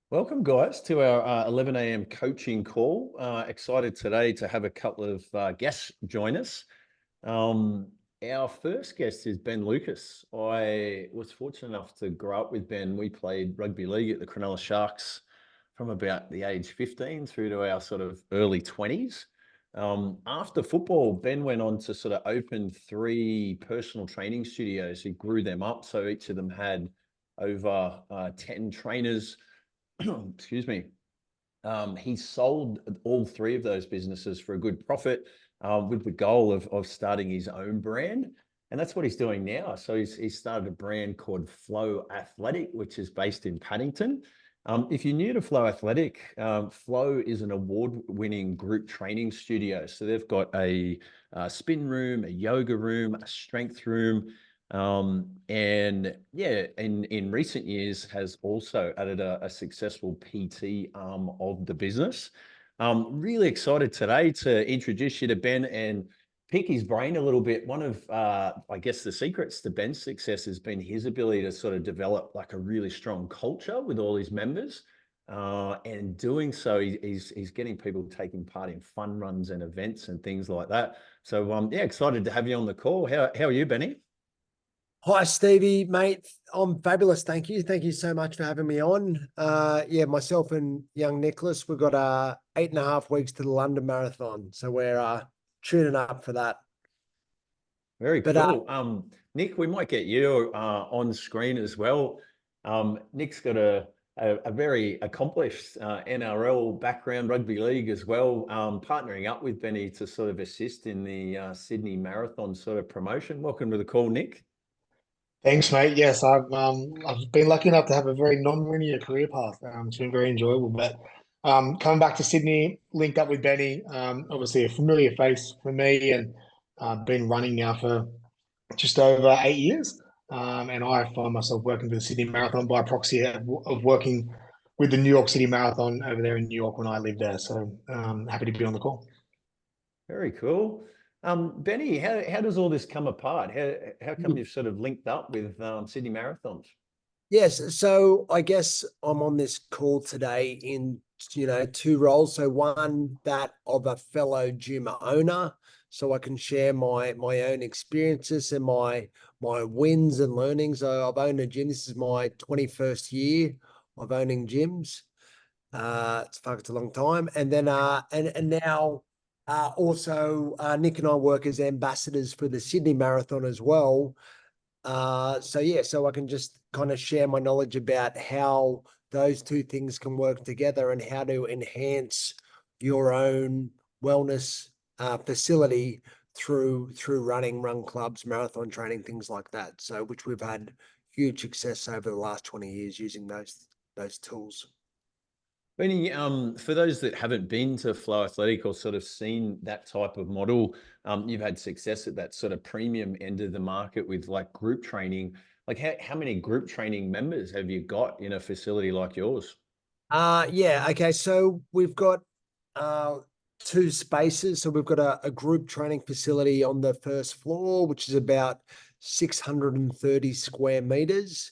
Welcome, guys, to our 11 a.m. coaching call. Excited today to have a couple of guests join us. Our first guest is Ben Lucas. I was fortunate enough to grow up with Ben. We played rugby league at the Cronulla Sharks from about the age 15 through to our sort of early 20s. After football, Ben went on to sort of open three personal training studios. He grew them up, so each of them had over 10 trainers. Excuse me. He sold all three of those businesses for a good profit, with the goal of starting his own brand. And that's what he's doing now. So he's started a brand called Flow Athletic, which is based in Paddington. If you're new to Flow Athletic, Flow is an award-winning group training studio. So they've got a spin room, a yoga room, a strength room, and yeah, in recent years has also added a successful PT arm of the business. Really excited today to introduce you to Ben and pick his brain a little bit. One of, I guess, the secrets to Ben's success has been his ability to sort of develop like a really strong culture with all his members. And doing so, he's getting people taking part in fun runs and events and things like that. So, yeah, excited to have you on the call. How are you, Benny? Hi, Stevie, mate. I'm fabulous. Thank you. Thank you so much for having me on. Yeah, myself and young Nicholas, we've got 8.5 weeks to the London Marathon. So we're tuning up for that. Very But cool. Nick, we might get you on screen as well. Nick's got a very accomplished NRL background, rugby league as well, partnering up with Benny to sort of assist in the Sydney Marathon sort of promotion. Welcome to the call, Nick. Thanks, mate. Yes, I've been lucky enough to have a very non-linear career path. It's been very enjoyable. But coming back to Sydney, linked up with Benny, obviously a familiar face for me, and been running now for just over 8 years. And I find myself working for the Sydney Marathon by proxy of working with the New York City Marathon over there in New York when I lived there. So happy to be on the call. Very cool. Benny, how does all this come apart? How come you've sort of linked up with Sydney Marathons? yes, so I guess I'm on this call today in two roles. So one, that of a fellow gym owner, so I can share my own experiences and my wins and learnings. So I've owned a gym. This is my 21st year of owning gyms. It's a long time. And then and now also Nick and I work as ambassadors for the Sydney Marathon as well. So yeah, so I can just kind of share my knowledge about how those two things can work together and how to enhance your own wellness facility through running, run clubs, marathon training, things like that. So which we've had huge success over the last 20 years using those tools. Benny, for those that haven't been to Flow Athletic or sort of seen that type of model, you've had success at that sort of premium end of the market with like group training. Like how many group training members have you got in a facility like yours? Yeah, okay. So we've got two spaces. So we've got a group training facility on the first floor, which is about 630 square meters.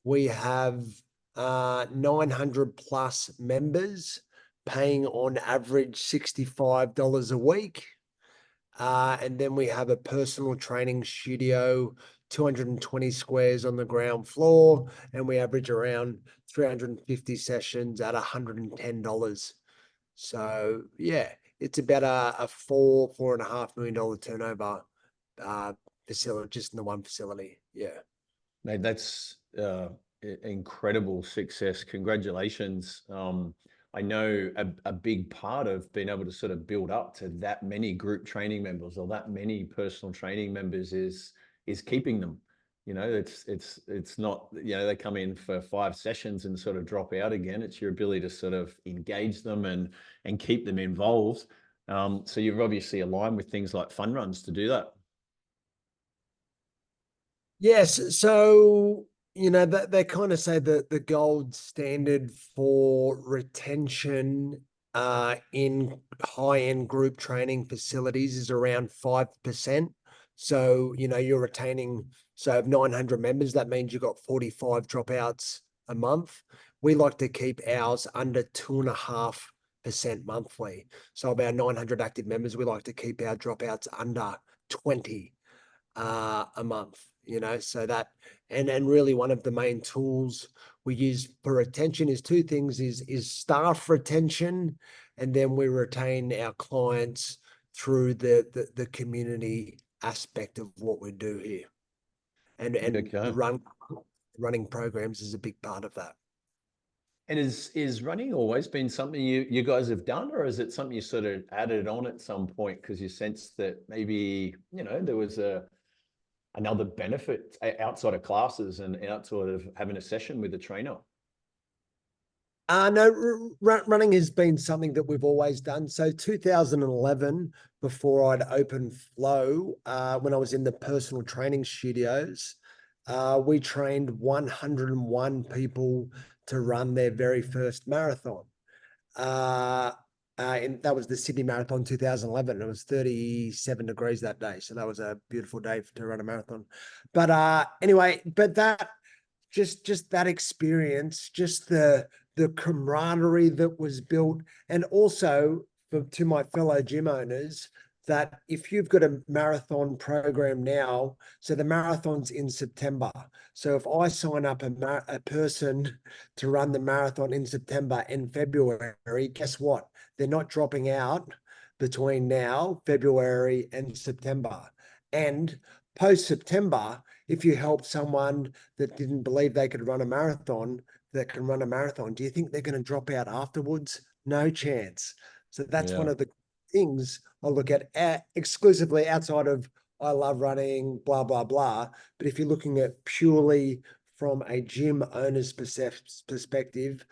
We have 900 plus members paying on average $65 a week. And then we have a personal training studio, 220 squares on the ground floor, and we average around 350 sessions at $110. So yeah, it's about a $4.5 million turnover facility just in the one facility. Yeah. Mate, that's incredible success. Congratulations. I know a big part of being able to sort of build up to that many group training members or that many personal training members is keeping them. You know, it's not, they come in for 5 sessions and sort of drop out again. It's your ability to sort of engage them and keep them involved. So you've obviously aligned with things like fun runs to do that. Yes. So, that they kind of say that the gold standard for retention in high-end group training facilities is around 5%. So, you're retaining, so of 900 members, that means you've got 45 dropouts a month. We like to keep ours under 2.5% monthly. So about 900 active members, we like to keep our dropouts under 20 a month, so that, and really one of the main tools we use for retention is two things, is staff retention, and then we retain our clients through the community aspect of what we do here. And Okay. the running programs is a big part of that. And is running always been something you guys have done, or is it something you sort of added on at some point because you sensed that maybe, there was another benefit outside of classes and outside of having a session with a trainer? No, running has been something that we've always done. So 2011, before I'd opened Flow, when I was in the personal training studios, we trained 101 people to run their very first marathon. And that was the Sydney Marathon 2011. It was 37 degrees that day. So that was a beautiful day to run a marathon. But anyway, that just that experience, just the camaraderie that was built, and also to my fellow gym owners, that if you've got a marathon program now, so the marathon's in September. So if I sign up a person to run the marathon in September and February, guess what? They're not dropping out between now, February and September. And post-September, if you help someone that didn't believe they could run a marathon, that can run a marathon, do you think they're going to drop out afterwards? No chance. So that's one of the things I look at exclusively outside of I love running, blah, blah, blah. But if you're looking at purely from a gym owner's perspective,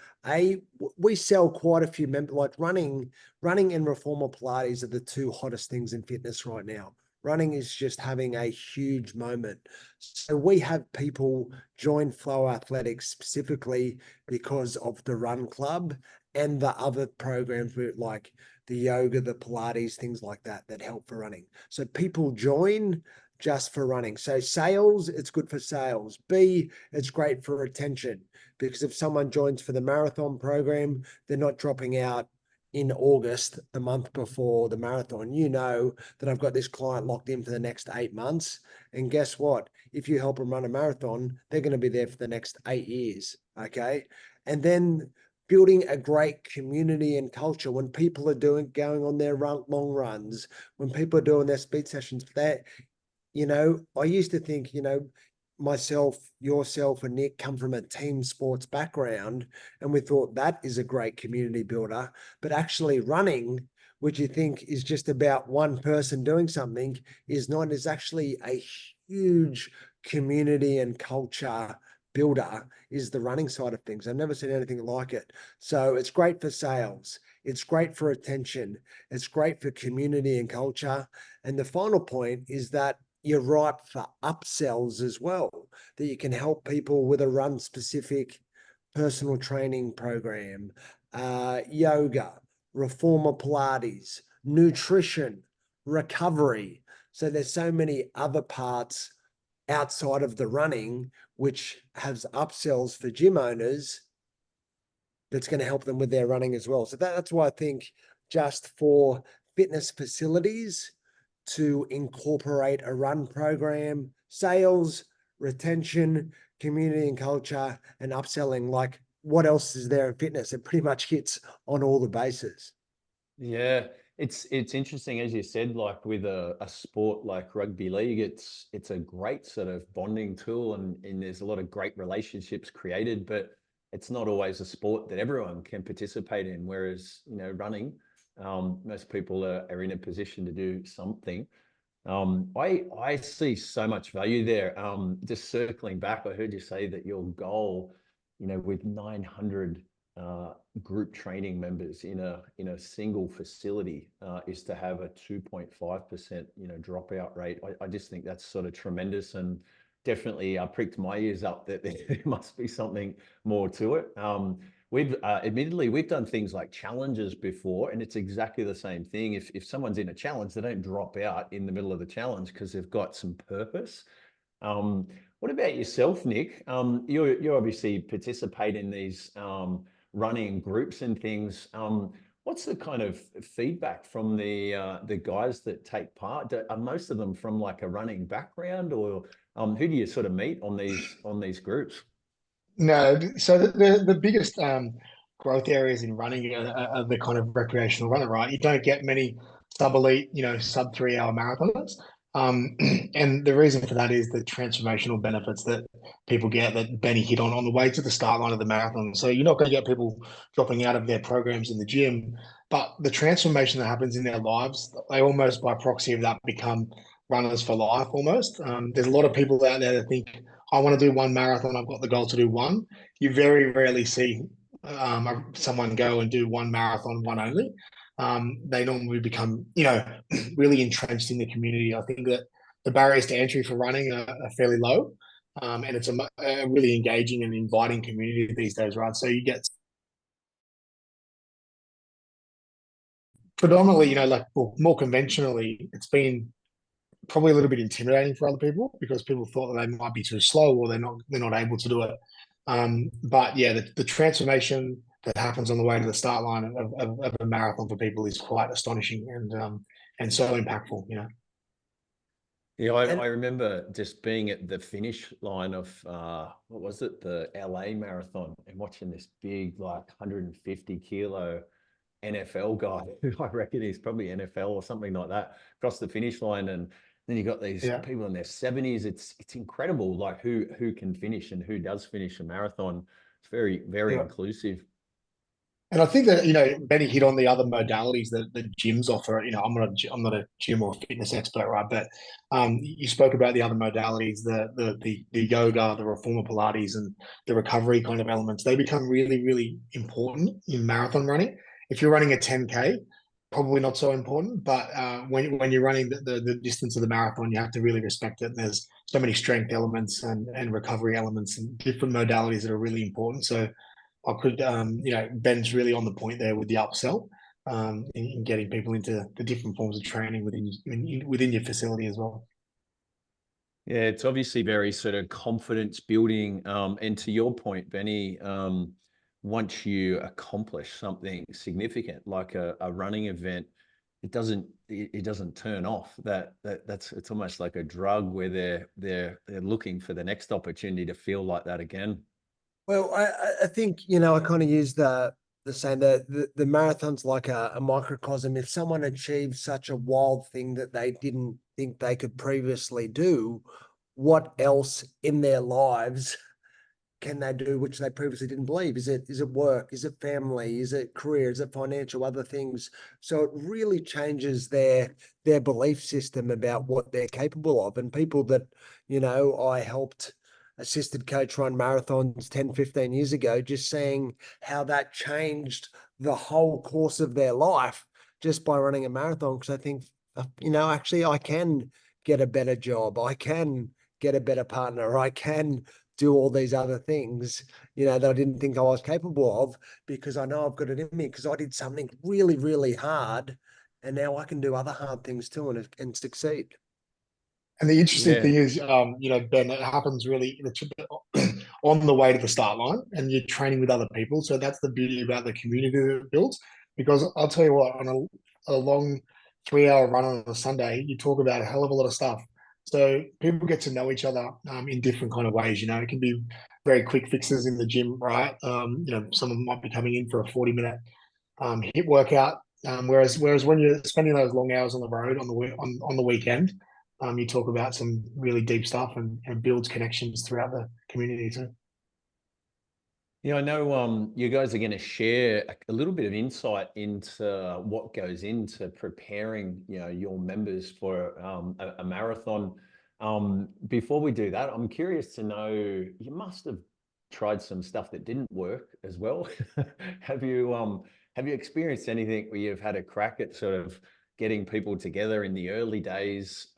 we sell quite a few members, like running and reformer Pilates are the two hottest things in fitness right now. Running is just having a huge moment. So we have people join Flow Athletics specifically because of the Run Club and the other programs like the yoga, the Pilates, things like that help for running. So people join just for running. So sales, it's good for sales. B, it's great for retention, because if someone joins for the marathon program, they're not dropping out in August, the month before the marathon. That I've got this client locked in for the next 8 months. And guess what? If you help them run a marathon, they're going to be there for the next 8 years. Okay. And then building a great community and culture when people are going on their long runs, when people are doing their speed sessions, that, I used to think, myself, yourself, and Nick come from a team sports background, and we thought that is a great community builder. But actually running, which you think is just about one person doing something, is not. Is actually a huge community and culture builder, is the running side of things. I've never seen anything like it. So it's great for sales. It's great for attention. It's great for community and culture. And the final point is that you're ripe for upsells as well, that you can help people with a run specific personal training program, yoga, reformer Pilates, nutrition, recovery. So there's so many other parts outside of the running, which has upsells for gym owners that's going to help them with their running as well. So that's why I think just for fitness facilities to incorporate a run program, sales, retention, community and culture, and upselling, like what else is there in fitness? It pretty much hits on all the bases. Yeah, it's interesting, as you said, like with a sport like rugby league, it's a great sort of bonding tool, and there's a lot of great relationships created, but it's not always a sport that everyone can participate in. Whereas, running, most people are in a position to do something. I see so much value there. Just circling back, I heard you say that your goal, with 900 group training members in a single facility, is to have a 2.5% dropout rate. I just think that's sort of tremendous, and definitely pricked my ears up that there must be something more to it. We've admittedly, we've done things like challenges before, and it's exactly the same thing. If someone's in a challenge, they don't drop out in the middle of the challenge because they've got some purpose. What about yourself, Nick? You obviously participate in these running groups and things. What's the kind of feedback from the guys that take part? Are most of them from like a running background, or who do you sort of meet on these groups? No, so the biggest growth areas in running are the kind of recreational runner, right? You don't get many sub-elite, sub 3 hour marathoners. And the reason for that is the transformational benefits that people get that Benny hit on the way to the start line of the marathon. So you're not going to get people dropping out of their programs in the gym, but the transformation that happens in their lives, they almost by proxy of that become runners for life almost. There's a lot of people out there that think, I want to do one marathon. I've got the goal to do one. You very rarely see someone go and do one marathon, one only. They normally become, really entrenched in the community. I think that the barriers to entry for running are fairly low, and it's a really engaging and inviting community these days, right? So you get predominantly, more conventionally, it's been probably a little bit intimidating for other people because people thought that they might be too slow or they're not able to do it. But yeah, the transformation that happens on the way to the start line of a marathon for people is quite astonishing and so impactful. Yeah, And I remember just being at the finish line of what was it, the LA marathon, and watching this big, like 150 kilo NFL guy who I reckon he's probably NFL or something like that across the finish line. And then you got these Yeah. people in their 70s. It's incredible, like who can finish and who does finish a marathon. It's very, very Yeah. inclusive. And I think that Benny hit on the other modalities that the gyms offer. I'm not a gym or fitness expert, right? But you spoke about the other modalities, the yoga, the reformer Pilates, and the recovery kind of elements. They become really, really important in marathon running. If you're running a 10K, probably not so important. But when you're running the distance of the marathon, you have to really respect it. And there's so many strength elements and recovery elements and different modalities that are really important. So I could, Ben's really on the point there with the upsell, in getting people into the different forms of training within your facility as well. Yeah, it's obviously very sort of confidence building. And to your point, Benny, once you accomplish something significant like a running event, it doesn't turn off. That's it's almost like a drug where they're looking for the next opportunity to feel like that again. well, I think, I kind of use the saying that the marathon's like a microcosm. If someone achieves such a wild thing that they didn't think they could previously do, what else in their lives can they do which they previously didn't believe? Is it work? Is it family? Is it career? Is it financial? Other things? So it really changes their belief system about what they're capable of. And people that, I helped assisted coach run marathons 10, 15 years ago, just seeing how that changed the whole course of their life just by running a marathon. Because I think, actually I can get a better job. I can get a better partner. I can do all these other things, that I didn't think I was capable of because I know I've got it in me because I did something really, really hard. And now I can do other hard things too and succeed. And the interesting Yeah. thing is, Ben, it happens really on the way to the start line, and you're training with other people. So that's the beauty about the community that it builds. Because I'll tell you what, on a long 3 hour run on a Sunday, you talk about a hell of a lot of stuff. So people get to know each other in different kind of ways. It can be very quick fixes in the gym, right? Someone might be coming in for a 40-minute hit workout. Whereas when you're spending those long hours on the road on the weekend, you talk about some really deep stuff and builds connections throughout the community too. Yeah, I know you guys are going to share a little bit of insight into what goes into preparing, your members for a marathon. Before we do that, I'm curious to know, you must have tried some stuff that didn't work as well. Have you experienced anything where you've had a crack at sort of getting people together in the early days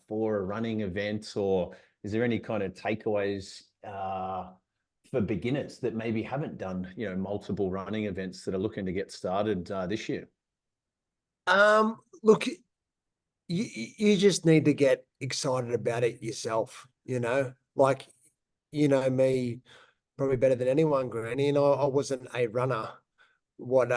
for a running event, or is there any kind of takeaways for beginners that maybe haven't done, multiple running events that are looking to get started this year? Look, you just need to get excited about it yourself, like, you know me probably better than anyone, Granny, and I wasn't a runner. What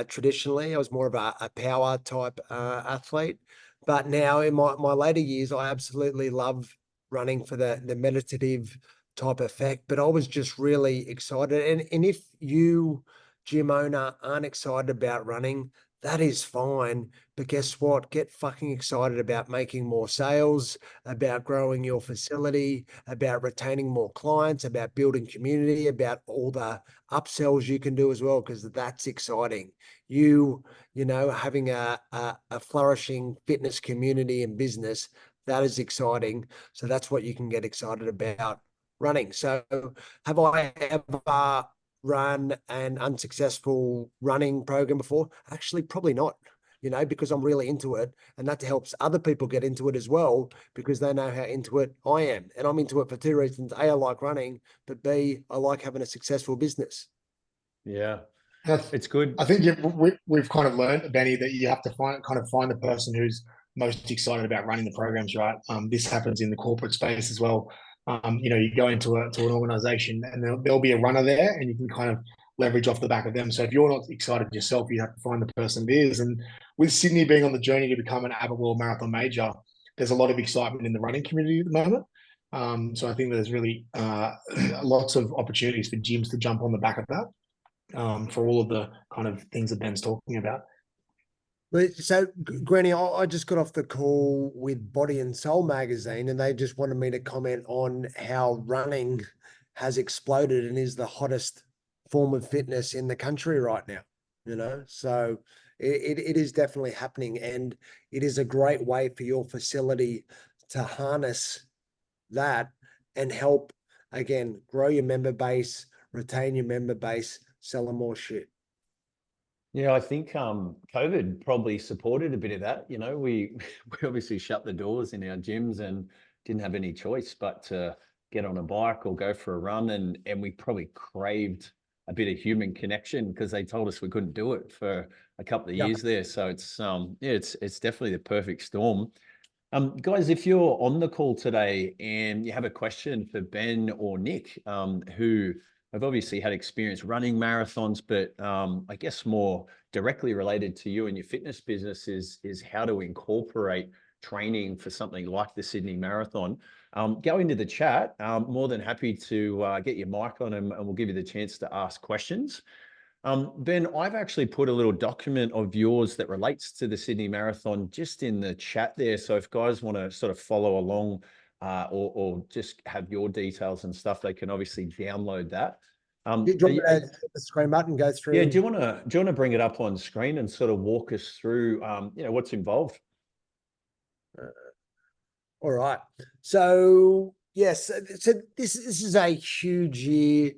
traditionally, I was more of a power type athlete, but now in my later years, I absolutely love running for the meditative type effect. But I was just really excited, and if you, gym owner, aren't excited about running, that is fine. But guess what? Get fucking excited about making more sales, about growing your facility, about retaining more clients, about building community, about all the upsells you can do as well, because that's exciting. You know, having a flourishing fitness community and business, that is exciting. So that's what you can get excited about running. So have I ever run an unsuccessful running program before? Actually, probably not, you know, because I'm really into it, and that helps other people get into it as well, because they know how into it I am. And I'm into it for two reasons: A, I like running, but B, I like having a successful business. Yeah, And it's good. I think we've kind of learned, Benny, that you have to find the person who's most excited about running the programs, right? This happens in the corporate space as well. You know, you go into an organization and there'll be a runner there, and you can kind of leverage off the back of them. So if you're not excited yourself, you have to find the person that is. And with Sydney being on the journey to become an Abbott World Marathon major, there's a lot of excitement in the running community at the moment. So I think there's really lots of opportunities for gyms to jump on the back of that, for all of the kind of things that Ben's talking about. So, Granny, I just got off the call with Body and Soul magazine, and they just wanted me to comment on how running has exploded and is the hottest form of fitness in the country right now. You know, so it is definitely happening, and it is a great way for your facility to harness that and help, again, grow your member base, retain your member base, sell them more shit. Yeah, I think COVID probably supported a bit of that. You know, we we obviously shut the doors in our gyms and didn't have any choice but to get on a bike or go for a run, and we probably craved a bit of human connection because they told us we couldn't do it for a couple of Yeah. years there. So it's yeah, it's definitely the perfect storm. Guys, if you're on the call today and you have a question for Ben or Nick, who have obviously had experience running marathons, but I guess more directly related to you and your fitness business is how to incorporate training for something like the Sydney Marathon. Go into the chat. More than happy to get your mic on and we'll give you the chance to ask questions. Ben, I've actually put a little document of yours that relates to the Sydney Marathon just in the chat there. So if guys want to sort of follow along or just have your details and stuff, they can obviously download that. Do you want me to hit the screen button, go through? Yeah, do you want to bring it up on screen and sort of walk us through you know, what's involved? All right. So yes, so this is a huge year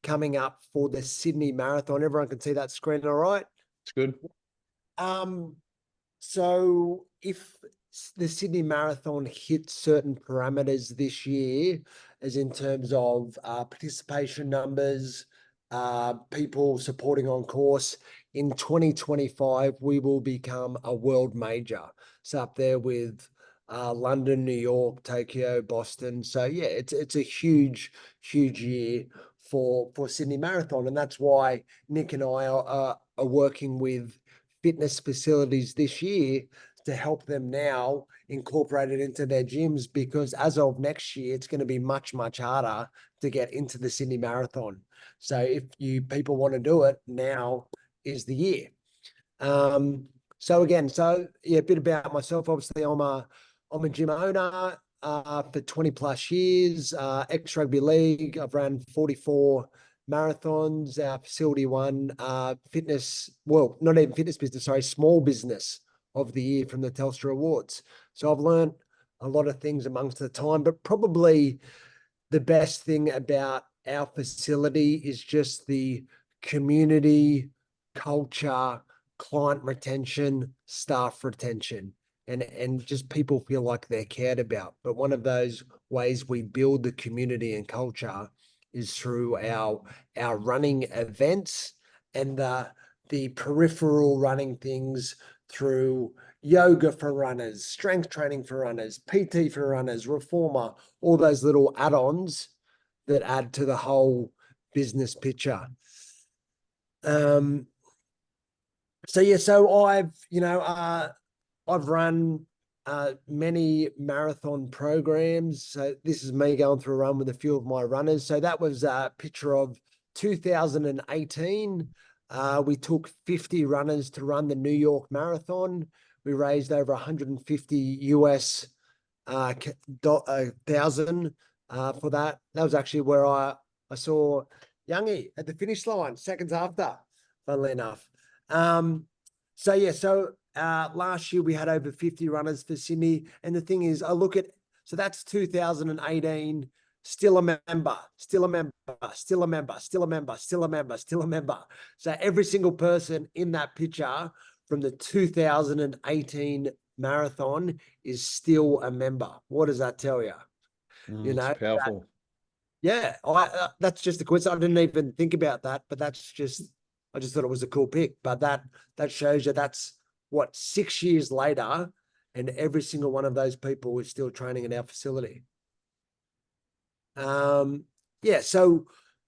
coming up for the Sydney Marathon. Everyone can see that screen, all right? It's good. So if the Sydney Marathon hits certain parameters this year, as in terms of participation numbers, people supporting on course, in 2025, we will become a world major. So up there with London, New York, Tokyo, Boston. So yeah, it's a huge year for Sydney Marathon, and that's why Nick and I are working with fitness facilities this year to help them now incorporate it into their gyms, because as of next year, it's going to be much harder to get into the Sydney Marathon. So if you people want to do it, now is the year. So yeah, a bit about myself. Obviously, I'm a gym owner for 20 plus years, ex-rugby league. I've ran 44 marathons. Our facility won fitness, well, not even fitness business, sorry, small business of the year from the Telstra Awards. So I've learned a lot of things amongst the time, but probably the best thing about our facility is just the community, culture, client retention, staff retention, and just people feel like they're cared about. But one of those ways we build the community and culture is through our running events and the peripheral running things through yoga for runners, strength training for runners, PT for runners, reformer, all those little add-ons that add to the whole business picture. So I've run many marathon programs. So this is me going through a run with a few of my runners. So that was a picture of 2018. We took 50 runners to run the New York Marathon. We raised over 150 US thousand for that. That was actually where I saw Youngie at the finish line, seconds after, funnily enough. So last year we had over 50 runners for Sydney. And the thing is, so that's 2018, still a member, still a member, still a member, still a member, still a member, still a member. So every single person in that picture from the 2018 marathon is still a member. What does that tell you? It's powerful. That's just a coincidence. I didn't even think about that, but I just thought it was a cool pick. But that shows you that's what, 6 years later, and every single one of those people is still training in our facility. So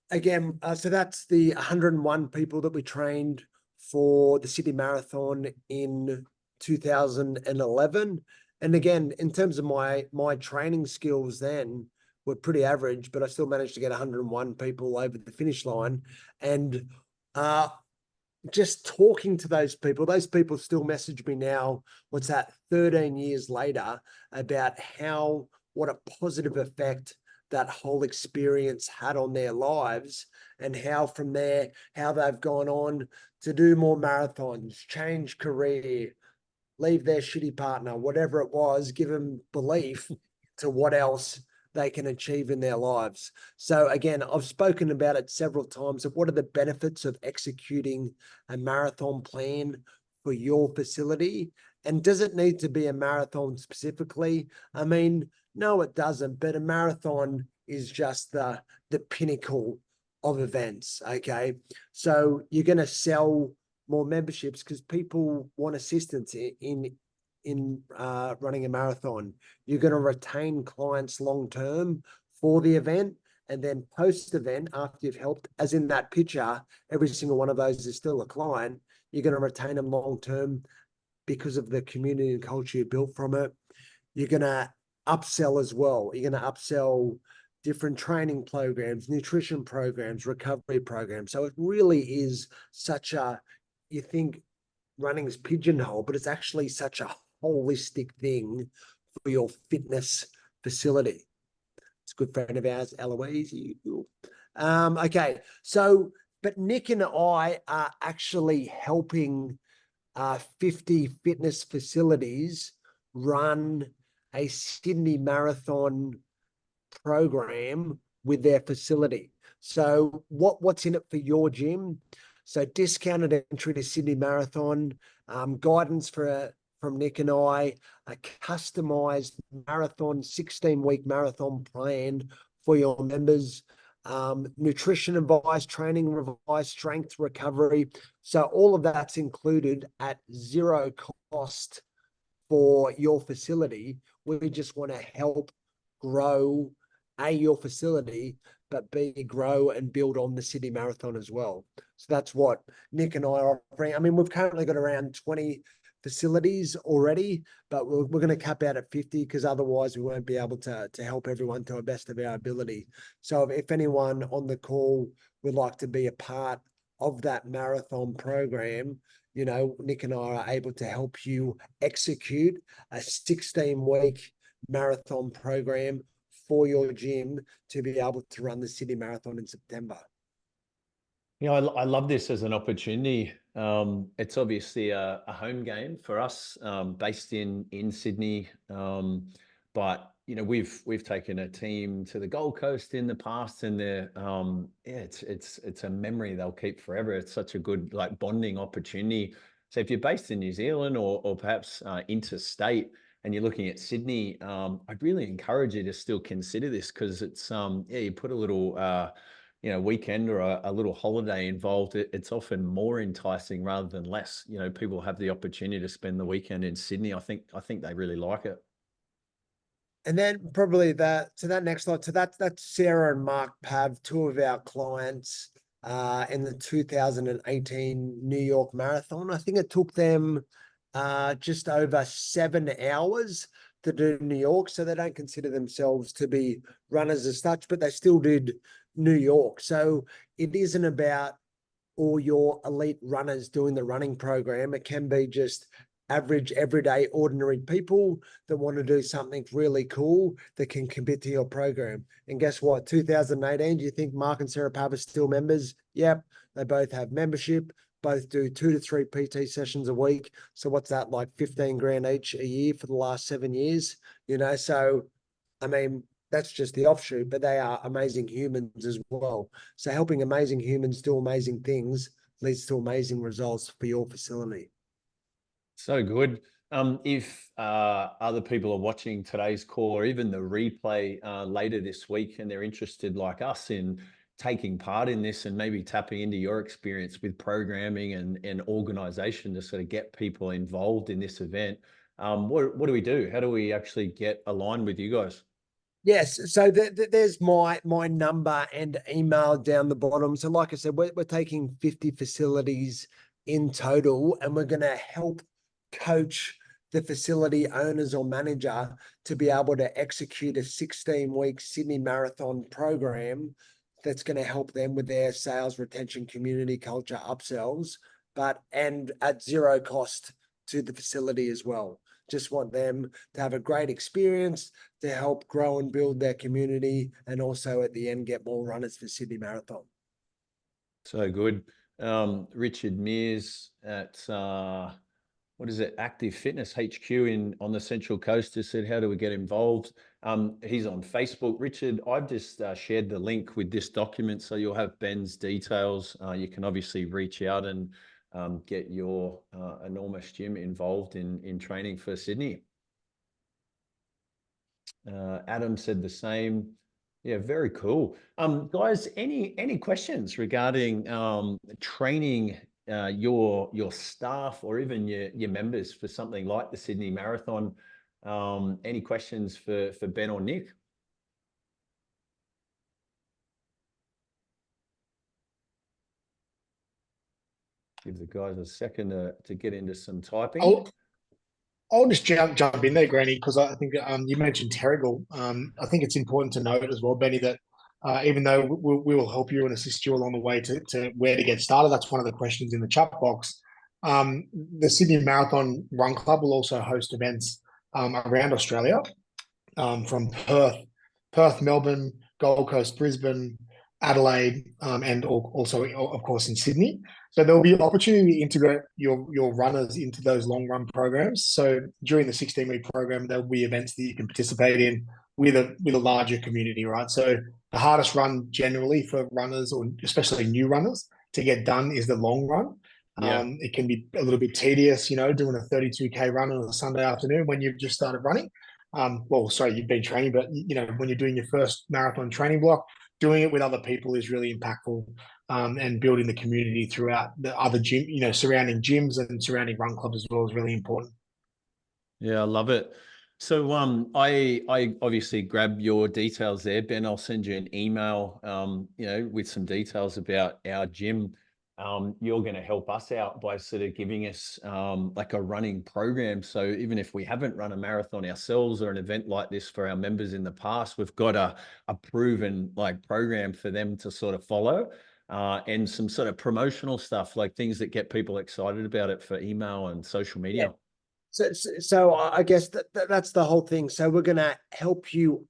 again, so that's the 101 people that we trained for the Sydney Marathon in 2011. And again, in terms of my training skills then were pretty average, but I still managed to get 101 people over the finish line. And just talking to those people still message me now, 13 years later, about what a positive effect that whole experience had on their lives, and how from there, how they've gone on to do more marathons, change career, leave their shitty partner, whatever it was, give them belief to what else they can achieve in their lives. So again, I've spoken about it several times of what are the benefits of executing a marathon plan for your facility. And does it need to be a marathon specifically? I mean, no, it doesn't, but a marathon is just the pinnacle of events, okay? So you're going to sell more memberships because people want assistance in running a marathon. You're going to retain clients long-term for the event, and then post-event, after you've helped, as in that picture, every single one of those is still a client. You're going to retain them long-term because of the community and culture you built from it. You're going to upsell as well. You're going to upsell different training programs, nutrition programs, recovery programs. So it really is you think running is pigeonhole, but it's actually such a holistic thing for your fitness facility. It's a good friend of ours, Eloise. Okay, but Nick and I are actually helping 50 fitness facilities run a Sydney Marathon program with their facility. So what's in it for your gym? So discounted entry to Sydney Marathon, guidance from Nick and I, a customized marathon, 16-week marathon plan for your members, nutrition advice, training advice, strength recovery. So all of that's included at zero cost for your facility. We just want to help grow your facility, but B, grow and build on the Sydney Marathon as well. So that's what Nick and I are offering. I mean, we've currently got around 20 facilities already, but we're going to cap out at 50 because otherwise we won't be able to help everyone to the best of our ability. So if anyone on the call would like to be a part of that marathon program, Nick and I are able to help you execute a 16-week marathon program for your gym to be able to run the Sydney Marathon in September. I love this as an opportunity. It's obviously a home game for us, based in Sydney. But we've taken a team to the Gold Coast in the past, and it's a memory they'll keep forever. It's such a good bonding opportunity. So if you're based in New Zealand or perhaps interstate, and you're looking at Sydney, I'd really encourage you to still consider this, because it's you put a little weekend or a little holiday involved, it's often more enticing rather than less. People have the opportunity to spend the weekend in Sydney. I think they really like it. And then probably that next slide. So that's Sarah and Mark Pav, two of our clients in the 2018 New York Marathon. I think it took them just over 7 hours to do New York. So they don't consider themselves to be runners as such, but they still did New York. So it isn't about all your elite runners doing the running program. It can be just average, everyday, ordinary people that want to do something really cool that can commit to your program. And guess what? 2018, do you think Mark and Sarah Pav are still members? Yep. They both have membership, both do 2 to 3 PT sessions a week. So what's that, like 15 grand each a year for the last 7 years? So I mean, that's just the offshoot, but they are amazing humans as well. So helping amazing humans do amazing things leads to amazing results for your facility. So good. If other people are watching today's call or even the replay later this week and they're interested like us in taking part in this and maybe tapping into your experience with programming and organization to sort of get people involved in this event, what do we do? How do we actually get aligned with you guys? Yes, so there's my number and email down the bottom. So like I said, we're taking 50 facilities in total, and we're going to help coach the facility owners or manager to be able to execute a 16-week Sydney Marathon program that's going to help them with their sales, retention, community, culture, upsells, and at zero cost to the facility as well. Just want them to have a great experience, to help grow and build their community, and also at the end get more runners for Sydney Marathon. So good. Richard Mears at what is it? Active Fitness HQ on the Central Coast just said, how do we get involved? He's on Facebook. Richard, I've just shared the link with this document, so you'll have Ben's details. You can obviously reach out and get your enormous gym involved in training for Sydney. Adam said the same. Yeah, very cool. Guys, any questions regarding training your staff or even your members for something like the Sydney Marathon? Any questions for Ben or Nick? Give the guys a second to get into some typing. I'll just jump in there, Granny, because I think you mentioned Terrigal. I think it's important to note as well, Benny, that even though we will help you and assist you along the way to where to get started, that's one of the questions in the chat box. The Sydney Marathon Run Club will also host events around Australia, from Perth, Melbourne, Gold Coast, Brisbane, Adelaide, and also, of course, in Sydney. So there will be an opportunity to integrate your runners into those long run programs. So during the 16-week program, there will be events that you can participate in with a larger community, right? So the hardest run generally for runners, or especially new runners, to get done is the long run. Yeah. It can be a little bit tedious, doing a 32K run on a Sunday afternoon when you've just started running. You've been training, but when you're doing your first marathon training block, doing it with other people is really impactful, and building the community throughout the other gym, surrounding gyms and surrounding run clubs as well is really important. Yeah, I love it. So I obviously grab your details there, Ben. I'll send you an email, with some details about our gym. You're going to help us out by sort of giving us like a running program. So even if we haven't run a marathon ourselves or an event like this for our members in the past, we've got a proven program for them to sort of follow, and some sort of promotional stuff, like things that get people excited about it for email and social media. Yeah. So I guess that's the whole thing. So we're going to help you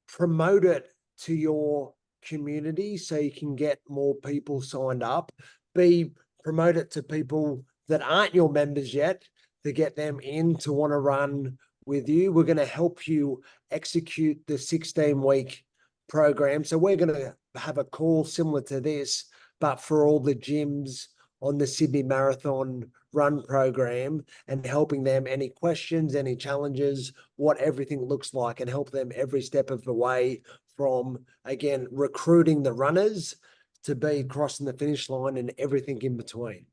promote it to your community so you can get more people signed up. B, promote it to people that aren't your members yet to get them in to want to run with you. We're going to help you execute the 16-week program. So we're going to have a call similar to this, but for all the gyms on the Sydney Marathon Run program, and helping them any questions, any challenges, what everything looks like, and help them every step of the way from, again, recruiting the runners to be crossing the finish line and everything in between.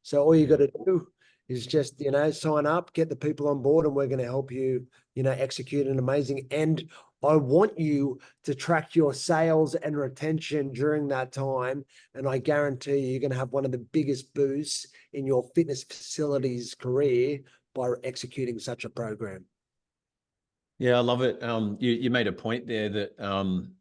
So all you got to do is just, sign up, get the people on board, and we're going to help you, execute an amazing. And I want you to track your sales and retention during that time. And I guarantee you're going to have one of the biggest boosts in your fitness facilities career by executing such a program. Yeah, I love it. You made a point there that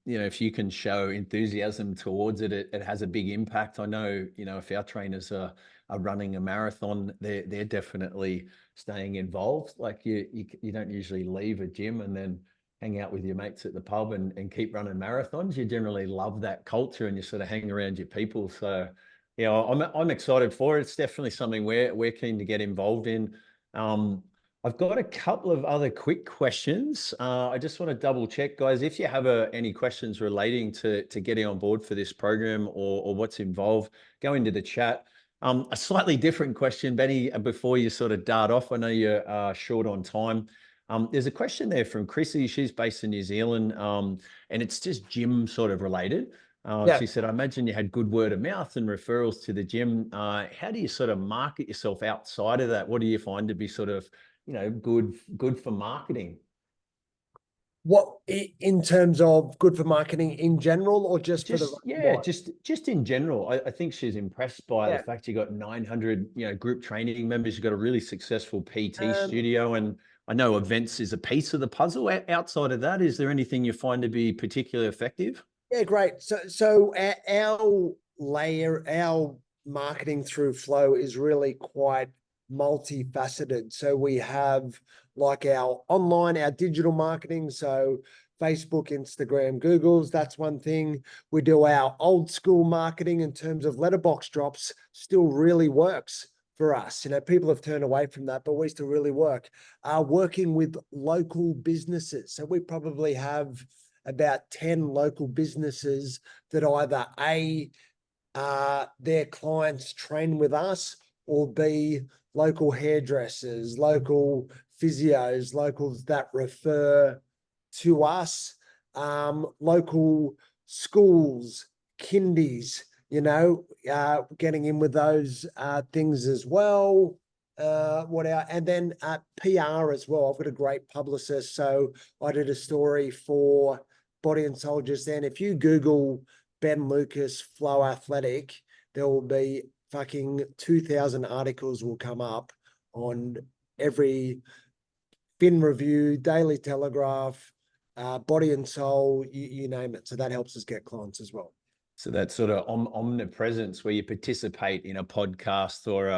if you can show enthusiasm towards it, it has a big impact. I know, if our trainers are running a marathon, they're definitely staying involved. Like you don't usually leave a gym and then hang out with your mates at the pub and keep running marathons. You generally love that culture and you sort of hang around your people. So yeah, I'm excited for it. It's definitely something we're keen to get involved in. I've got a couple of other quick questions. I just want to double check, guys, if you have any questions relating to getting on board for this program or what's involved, go into the chat. A slightly different question, Benny, before you sort of dart off. I know you're short on time. There's a question there from Chrissy. She's based in New Zealand, and it's just gym sort of related. Yeah. She said, I imagine you had good word of mouth and referrals to the gym. How do you sort of market yourself outside of that? What do you find to be sort of good for marketing? What in terms of good for marketing in general, or just for the just in general? I think she's impressed by the fact you got 900 group training members. You've got a really successful PT studio, and I know events is a piece of the puzzle. Outside of that, is there anything you find to be particularly effective? Yeah, great. So our marketing through Flow is really quite multifaceted. So we have like our online, our digital marketing. So Facebook, Instagram, Google's, that's one thing. We do our old school marketing in terms of letterbox drops, still really works for us. People have turned away from that, but we still really work. Working with local businesses. So we probably have about 10 local businesses that either their clients train with us, or B, local hairdressers, local physios, locals that refer to us, local schools, kindies, getting in with those things as well. And then PR as well. I've got a great publicist. So I did a story for Body and Soul just then. If you Google Ben Lucas Flow Athletic, there will be fucking 2,000 articles will come up on every Fin Review, Daily Telegraph, Body and Soul, you name it. So that helps us get clients as well. So that sort of omnipresence where you participate in a podcast or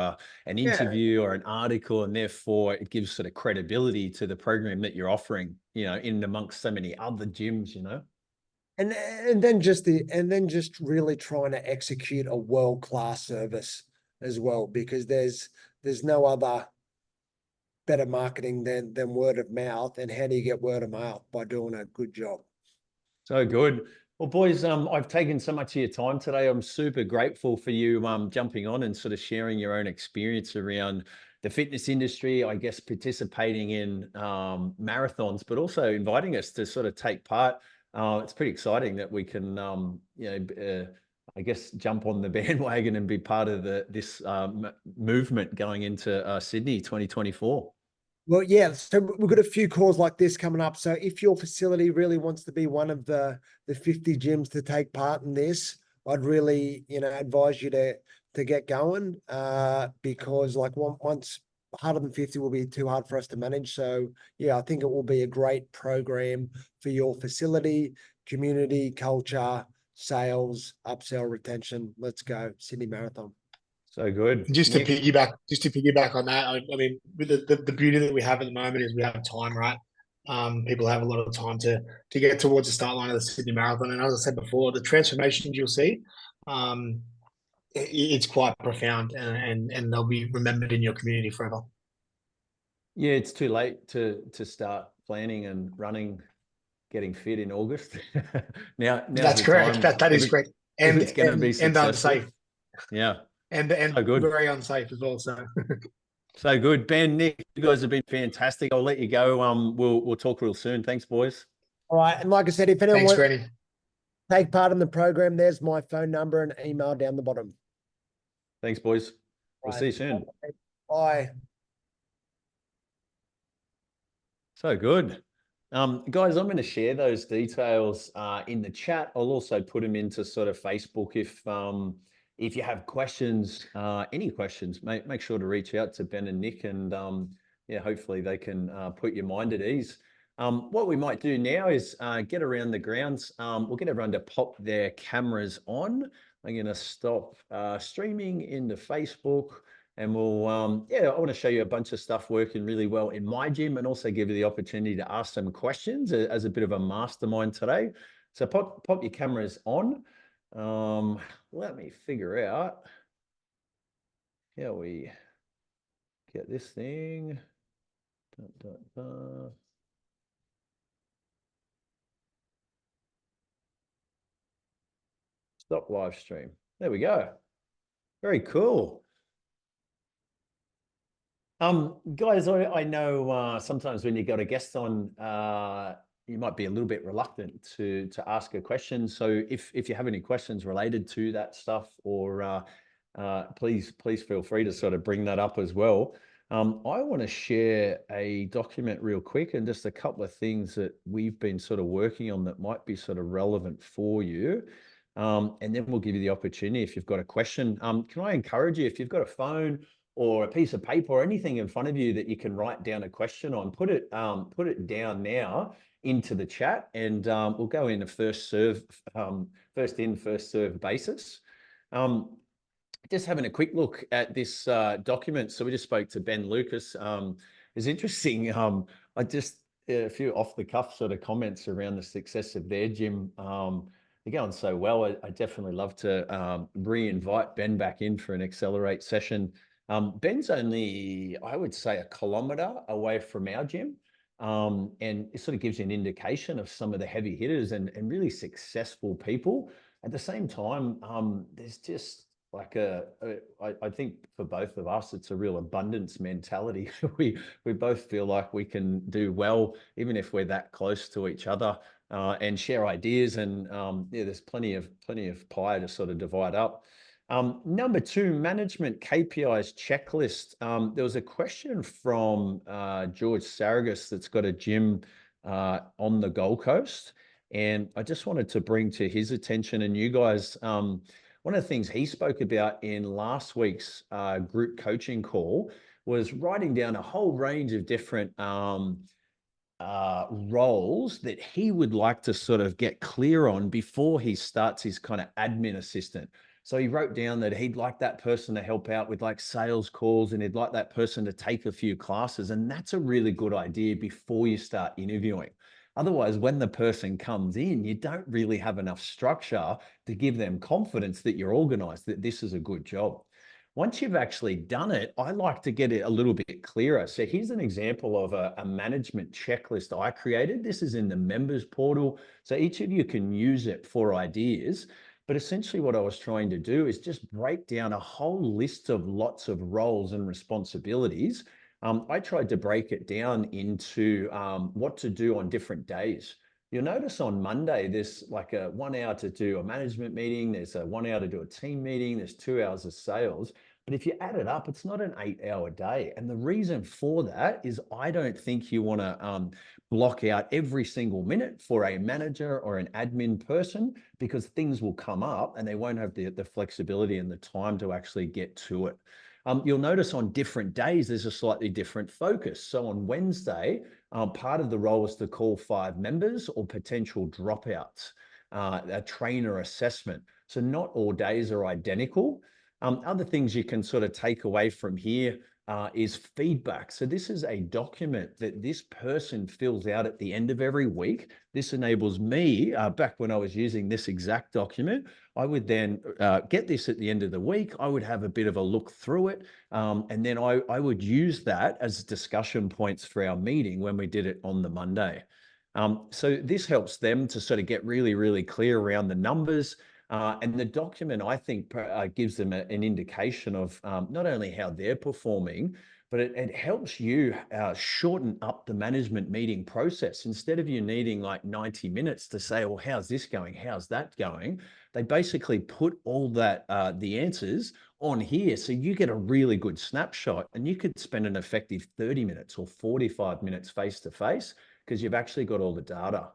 an interview or an article, and therefore it gives sort of credibility to the program that you're offering, in amongst so many other gyms, And then just really trying to execute a world-class service as well, because there's no other better marketing than word of mouth. And how do you get word of mouth? By doing a good job. So good. Well, boys, I've taken so much of your time today. I'm super grateful for you jumping on and sort of sharing your own experience around the fitness industry, I guess, participating in marathons, but also inviting us to sort of take part. It's pretty exciting that we can, I guess, jump on the bandwagon and be part of this movement going into Sydney 2024. Well, yeah, so we've got a few calls like this coming up. So if your facility really wants to be one of the 50 gyms to take part in this, I'd really, advise you to get going, because like once harder than 50 will be too hard for us to manage. So yeah, I think it will be a great program for your facility, community, culture, sales, upsell, retention. Let's go, Sydney Marathon. So good. Just to piggyback on that, I mean, with the beauty that we have at the moment is we have time, right? People have a lot of time to get towards the start line of the Sydney Marathon, and as I said before, the transformations you'll see, it's quite profound, and they'll be remembered in your community forever. Yeah, it's too late to start planning and running, getting fit in August. now That's correct. That is correct, and it's going to be successful. Unsafe. Yeah. And so good. Very unsafe as well. So good. Ben, Nick, you guys have been fantastic. I'll let you go. We'll talk real soon. Thanks, boys. All right. And like I said, if anyone Thanks, Granny. take part in the program, there's my phone number and email down the bottom. Thanks, boys. We'll Right. see you soon. Bye. So good. Guys, I'm going to share those details in the chat. I'll also put them into sort of Facebook. If you have questions, any questions, make sure to reach out to Ben and Nick, and yeah, hopefully they can put your mind at ease. What we might do now is get around the grounds. We'll get everyone to pop their cameras on. I'm going to stop streaming into Facebook. And we'll, yeah, I want to show you a bunch of stuff working really well in my gym, and also give you the opportunity to ask some questions as a bit of a mastermind today. So pop your cameras on. Let me figure out how we get this thing. Stop live stream. There we go. Very cool. Guys, I know sometimes when you got a guest on, you might be a little bit reluctant to ask a question. So if you have any questions related to that stuff, or please feel free to sort of bring that up as well. I want to share a document real quick, and just a couple of things that we've been sort of working on that might be sort of relevant for you. And then we'll give you the opportunity if you've got a question. Can I encourage you, if you've got a phone or a piece of paper or anything in front of you that you can write down a question on, put it down now into the chat, and we'll go in a first in, first serve basis. Just having a quick look at this document. So we just spoke to Ben Lucas. It's interesting. I just a few off the cuff sort of comments around the success of their gym. They're going so well. I definitely love to re-invite Ben back in for an Accelerate session. Ben's only, I would say, 1 kilometer away from our gym. And it sort of gives you an indication of some of the heavy hitters and really successful people. At the same time, there's just like I think for both of us, it's a real abundance mentality. We both feel like we can do well, even if we're that close to each other, and share ideas. And yeah, there's plenty of pie to sort of divide up. Number 2, management KPIs checklist. There was a question from George Saragas that's got a gym on the Gold Coast, and I just wanted to bring to his attention and you guys, one of the things he spoke about in last week's group coaching call was writing down a whole range of different roles that he would like to sort of get clear on before he starts his kind of admin assistant. So he wrote down that he'd like that person to help out with like sales calls, and he'd like that person to take a few classes. And that's a really good idea before you start interviewing. Otherwise, when the person comes in, you don't really have enough structure to give them confidence that you're organized, that this is a good job. Once you've actually done it, I like to get it a little bit clearer. So here's an example of a management checklist I created. This is in the members portal, so each of you can use it for ideas. But essentially what I was trying to do is just break down a whole list of lots of roles and responsibilities. I tried to break it down into what to do on different days. You'll notice on Monday, there's like a 1 hour to do a management meeting. There's a 1 hour to do a team meeting. There's 2 hours of sales. But if you add it up, it's not an 8-hour day. And the reason for that is I don't think you want to block out every single minute for a manager or an admin person, because things will come up and they won't have the flexibility and the time to actually get to it. You'll notice on different days, there's a slightly different focus. So on Wednesday, part of the role is to call 5 members or potential dropouts, a trainer assessment. So not all days are identical. Other things you can sort of take away from here is feedback. So this is a document that this person fills out at the end of every week. This enables me, back when I was using this exact document, I would then get this at the end of the week. I would have a bit of a look through it. And then I would use that as discussion points for our meeting when we did it on the Monday. So this helps them to sort of get really, really clear around the numbers. And the document, I think, gives them an indication of not only how they're performing, but it helps you shorten up the management meeting process. Instead of you needing like 90 minutes to say, well, how's this going? How's that going? They basically put all that, the answers on here. So you get a really good snapshot, and you could spend an effective 30 minutes or 45 minutes face to face because you've actually got all the data.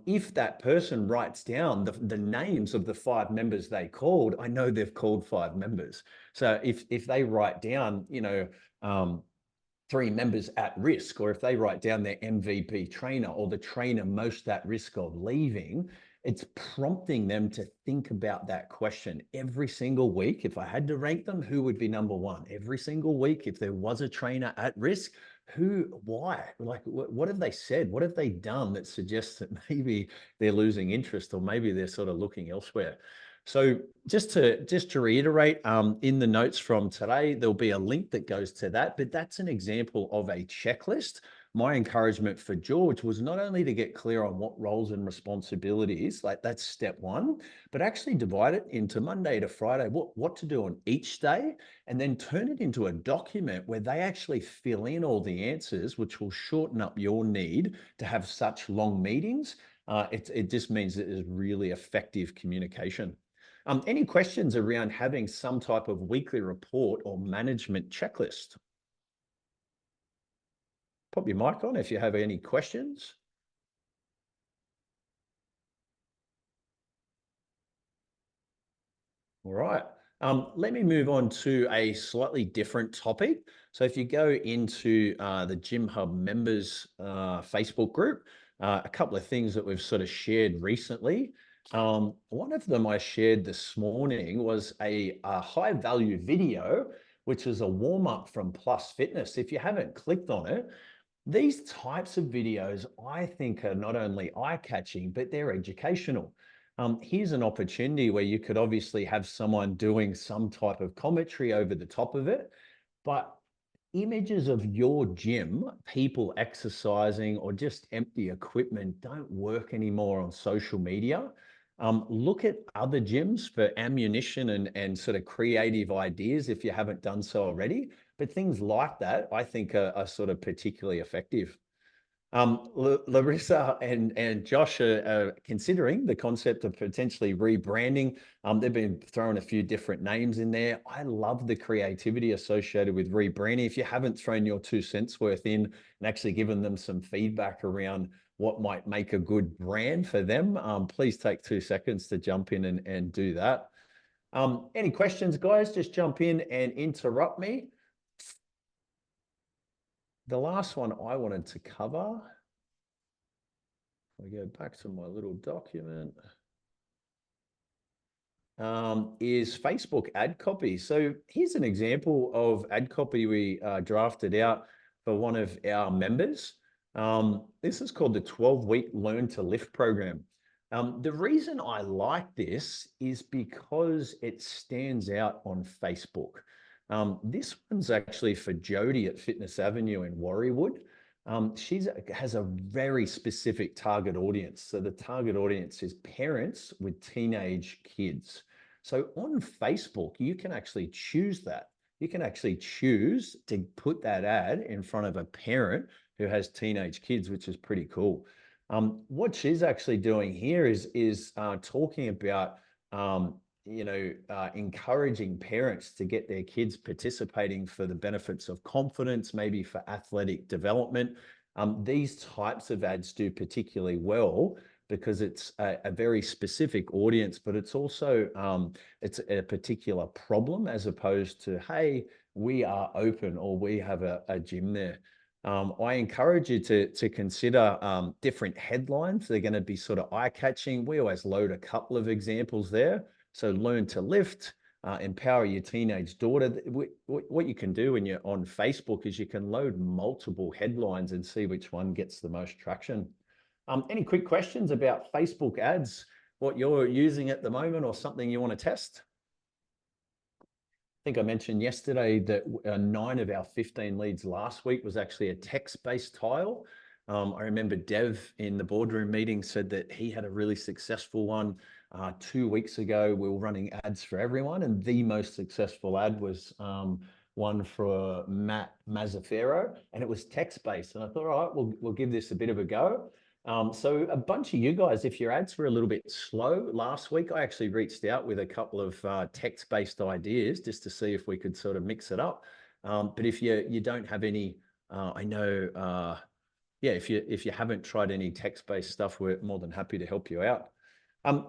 If that person writes down the names of the 5 members they called, I know they've called 5 members. So if they write down, 3 members at risk, or if they write down their MVP trainer or the trainer most at risk of leaving, it's prompting them to think about that question every single week. If I had to rank them, who would be number 1? Every single week, if there was a trainer at risk, why? Like, what have they said? What have they done that suggests that maybe they're losing interest, or maybe they're sort of looking elsewhere? So just to reiterate, in the notes from today, there'll be a link that goes to that, but that's an example of a checklist. My encouragement for George was not only to get clear on what roles and responsibilities, like that's step 1, but actually divide it into Monday to Friday, what to do on each day, and then turn it into a document where they actually fill in all the answers, which will shorten up your need to have such long meetings. It just means that there's really effective communication. Any questions around having some type of weekly report or management checklist? Pop your mic on if you have any questions. All right. Let me move on to a slightly different topic. So if you go into the Gym Hub members Facebook group, a couple of things that we've sort of shared recently. One of them I shared this morning was a high value video, which is a warm up from Plus Fitness. If you haven't clicked on it, these types of videos, I think, are not only eye-catching, but they're educational. Here's an opportunity where you could obviously have someone doing some type of commentary over the top of it, but images of your gym, people exercising, or just empty equipment don't work anymore on social media. Look at other gyms for ammunition and sort of creative ideas if you haven't done so already. But things like that, I think, are sort of particularly effective. Larissa and Josh are considering the concept of potentially rebranding. They've been throwing a few different names in there. I love the creativity associated with rebranding. If you haven't thrown your 2 cents worth in and actually given them some feedback around what might make a good brand for them, please take 2 seconds to jump in and do that. Any questions, guys? Just jump in and interrupt me. The last one I wanted to cover, I go back to my little document, is Facebook ad copy. So here's an example of ad copy we drafted out for one of our members. This is called the 12-week Learn to Lift program. The reason I like this is because it stands out on Facebook. This one's actually for Jody at Fitness Avenue in Warriewood. She has a very specific target audience. So the target audience is parents with teenage kids. So on Facebook, you can actually choose that. You can actually choose to put that ad in front of a parent who has teenage kids, which is pretty cool. What she's actually doing here is talking about encouraging parents to get their kids participating for the benefits of confidence, maybe for athletic development. These types of ads do particularly well because it's a very specific audience, but it's also it's a particular problem as opposed to, hey, we are open or we have a gym there. I encourage you to consider different headlines. They're going to be sort of eye-catching. We always load a couple of examples there. So learn to lift, empower your teenage daughter. What you can do when you're on Facebook is you can load multiple headlines and see which one gets the most traction. Any quick questions about Facebook ads, what you're using at the moment or something you want to test? I think I mentioned yesterday that 9 of our 15 leads last week was actually a text-based tile. I remember Dev in the boardroom meeting said that he had a really successful one 2 weeks ago, we were running ads for everyone, and the most successful ad was one for Matt Mazzaferro, and it was text-based. And I thought, all right, we'll give this a bit of a go. So a bunch of you guys, if your ads were a little bit slow last week, I actually reached out with a couple of text-based ideas just to see if we could sort of mix it up. But if you don't have any, I know, yeah, if you haven't tried any text-based stuff, we're more than happy to help you out.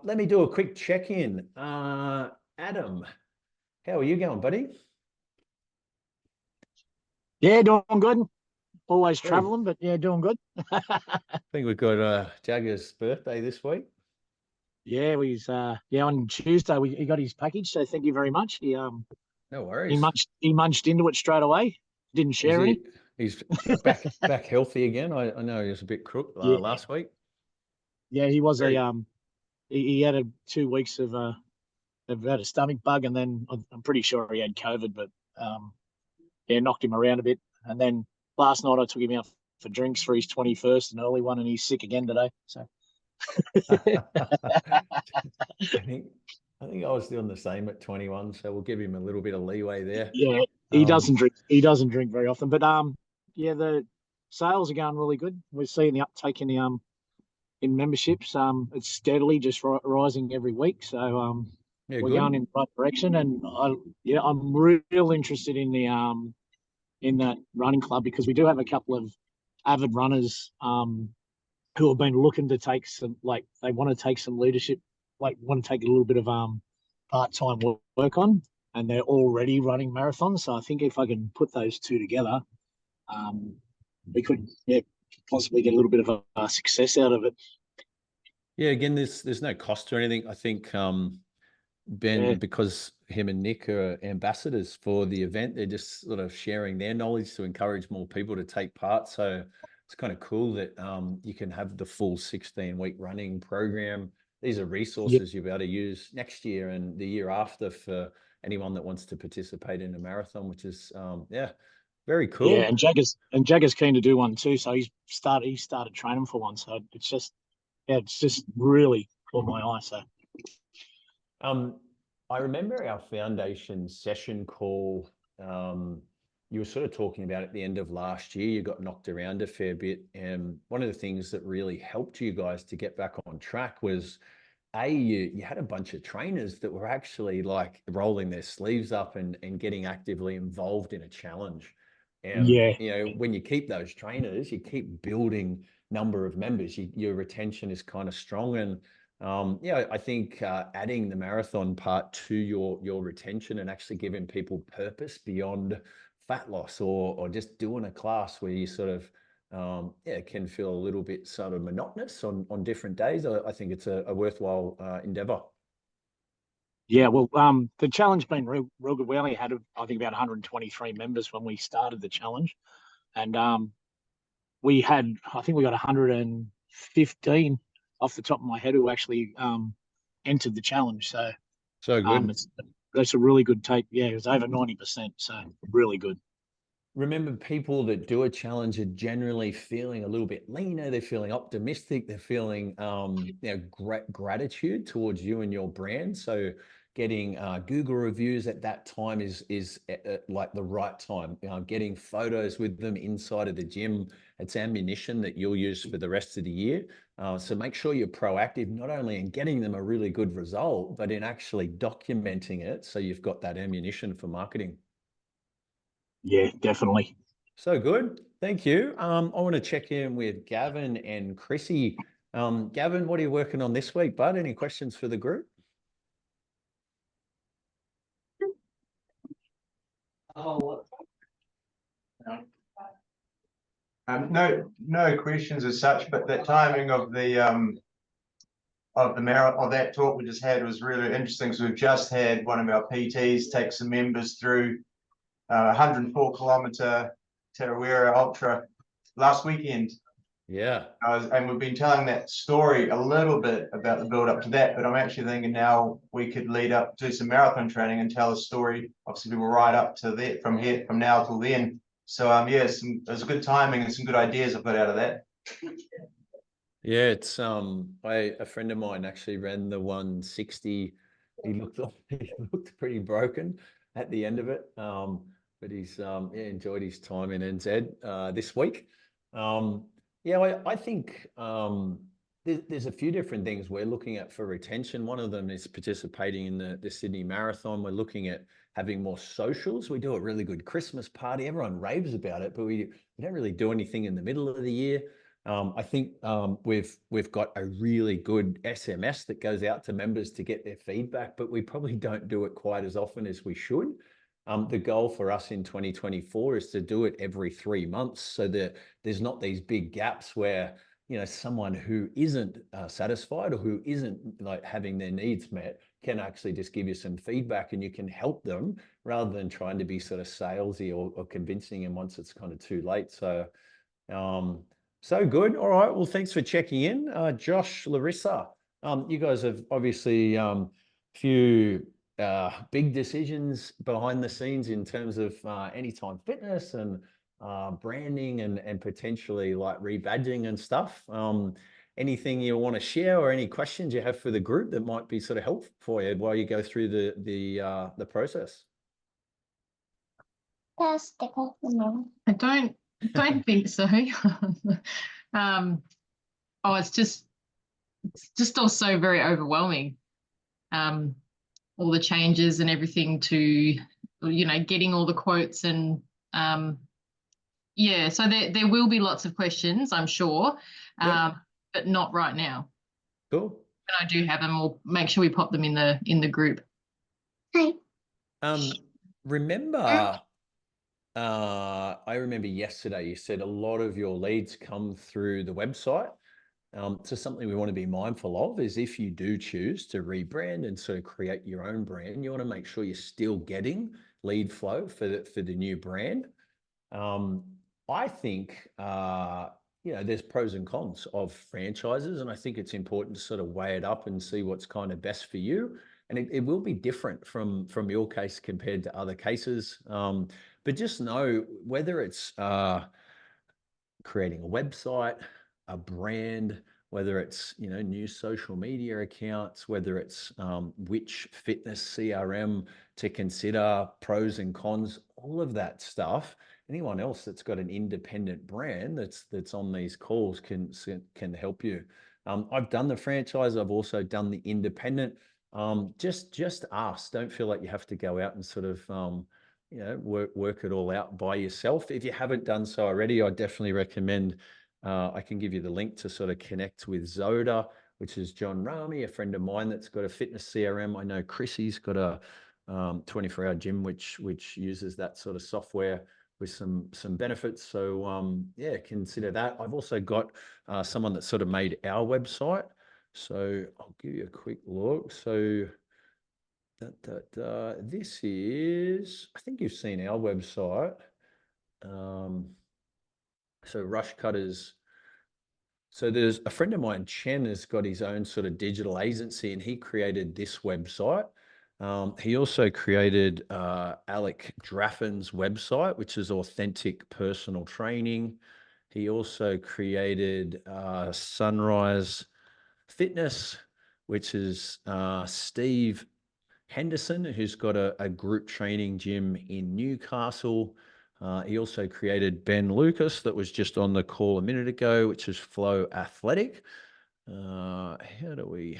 Let me do a quick check-in. Adam, how are you going, buddy? Yeah, doing good. Always Very- traveling, but yeah, doing good. I think we've got Jagger's birthday this week. Yeah, on Tuesday he got his package, so thank you very much. No He worries. munched into it straight away. Didn't share any. He's back healthy again. I know he was a bit crook Yeah. last week. Yeah, he was Very- he had 2 weeks of had a stomach bug, and then I'm pretty sure he had COVID, but yeah, knocked him around a bit. And then last night I took him out for drinks for his 21st, an early one, and he's sick again today. So I think I was doing the same at 21, so we'll give him a little bit of leeway there. yeah, he doesn't drink. He doesn't drink very often, but yeah, the sales are going really good. We're seeing the uptake in memberships. It's steadily just rising every week. So Yeah, we're good. going in the right direction, and I'm real interested in that running club, because we do have a couple of avid runners who have been looking to take they want to take some leadership, like want to take a little bit of part-time work on, and they're already running marathons. So I think if I can put those two together, we could possibly get a little bit of a success out of it. Yeah, again, there's no cost or anything. I think Ben, because him and Nick are ambassadors for the event, they're just sort of sharing their knowledge to encourage more people to take part. So it's kind of cool that you can have the full 16-week running program. These are resources you'll be able to use next year and the year after for anyone that wants to participate in a marathon, which is very cool. Yeah, and Jagger's keen to do one too, so he started training for one. So it's just really caught my eye. So I remember our foundation session call. You were sort of talking about at the end of last year, you got knocked around a fair bit. And one of the things that really helped you guys to get back on track was you had a bunch of trainers that were actually like rolling their sleeves up and getting actively involved in a challenge. And when you keep those trainers, you keep building number of members, your retention is kind of strong. And I think adding the marathon part to your retention and actually giving people purpose beyond fat loss or just doing a class where you sort of can feel a little bit sort of monotonous on different days. I think it's a worthwhile endeavor. Yeah, well, the challenge been real good. We only had, I think, about 123 members when we started the challenge, and we got 115 off the top of my head who actually entered the challenge. So good. That's a really good take. Yeah, it was over 90%. So really good. Remember, people that do a challenge are generally feeling a little bit leaner. They're feeling optimistic. They're feeling gratitude towards you and your brand. So getting Google reviews at that time is like the right time. Getting photos with them inside of the gym, it's ammunition that you'll use for the rest of the year. So make sure you're proactive, not only in getting them a really good result, but in actually documenting it so you've got that ammunition for marketing. Yeah, definitely. So good. Thank you. I want to check in with Gavin and Chrissy. Gavin, what are you working on this week, bud? Any questions for the group? No questions as such, but the timing of the marathon, of that talk we just had, was really interesting. So we've just had one of our PTs take some members through 104-kilometer Tarawera Ultra last weekend. Yeah. And we've been telling that story a little bit about the build up to that, but I'm actually thinking now we could lead up to some marathon training and tell a story. Obviously, we will right up to that from now till then. So there's good timing and some good ideas I've got out of that. Yeah, it's a friend of mine actually ran the 160. He looked like he looked pretty broken at the end of it. But he's yeah, enjoyed his time in NZ this week. Yeah, I think there's a few different things we're looking at for retention. One of them is participating in the Sydney Marathon. We're looking at having more socials. We do a really good Christmas party. Everyone raves about it, but we don't really do anything in the middle of the year. I think we've got a really good SMS that goes out to members to get their feedback, but we probably don't do it quite as often as we should. The goal for us in 2024 is to do it every 3 months so that there's not these big gaps where, you know, someone who isn't satisfied or who isn't like having their needs met can actually just give you some feedback and you can help them rather than trying to be sort of salesy or convincing them once it's kind of too late. So good. All right. Well, thanks for checking in. Josh, Larissa, you guys have obviously few big decisions behind the scenes in terms of Anytime Fitness and branding and potentially like rebadging and stuff. Anything you want to share or any questions you have for the group that might be sort of helpful for you while you go through the process? I don't think so. Oh, it's just also very overwhelming. All the changes and everything to, you know, getting all the quotes and yeah, so there will be lots of questions, I'm sure, Yep. but not right now. Cool. When I do have them, we'll make sure we pop them in the group. Remember, I remember yesterday you said a lot of your leads come through the website. So something we want to be mindful of is if you do choose to rebrand and sort of create your own brand, you want to make sure you're still getting lead flow for the new brand. I think you know, there's pros and cons of franchises, and I think it's important to sort of weigh it up and see what's kind of best for you. And it will be different from your case compared to other cases. But just know whether it's creating a website, a brand, whether it's, you know, new social media accounts, whether it's which fitness CRM to consider, pros and cons, all of that stuff. Anyone else that's got an independent brand that's on these calls can help you. I've done the franchise. I've also done the independent. Just ask. Don't feel like you have to go out and sort of you know, work it all out by yourself. If you haven't done so already, I definitely recommend. I can give you the link to sort of connect with Zoda, which is John Rami, a friend of mine that's got a fitness CRM. I know Chrissy's got a 24-hour gym which uses that sort of software with some benefits. So yeah, consider that. I've also got someone that sort of made our website. So I'll give you a quick look. So this is, I think you've seen our website. So Rush Cutters. So there's a friend of mine, Chen, has got his own sort of digital agency, and he created this website. He also created Alec Draffin's website, which is authentic personal training. He also created Sunrise Fitness, which is Steve Henderson, who's got a group training gym in Newcastle. He also created Ben Lucas, that was just on the call a minute ago, which is Flow Athletic. How do we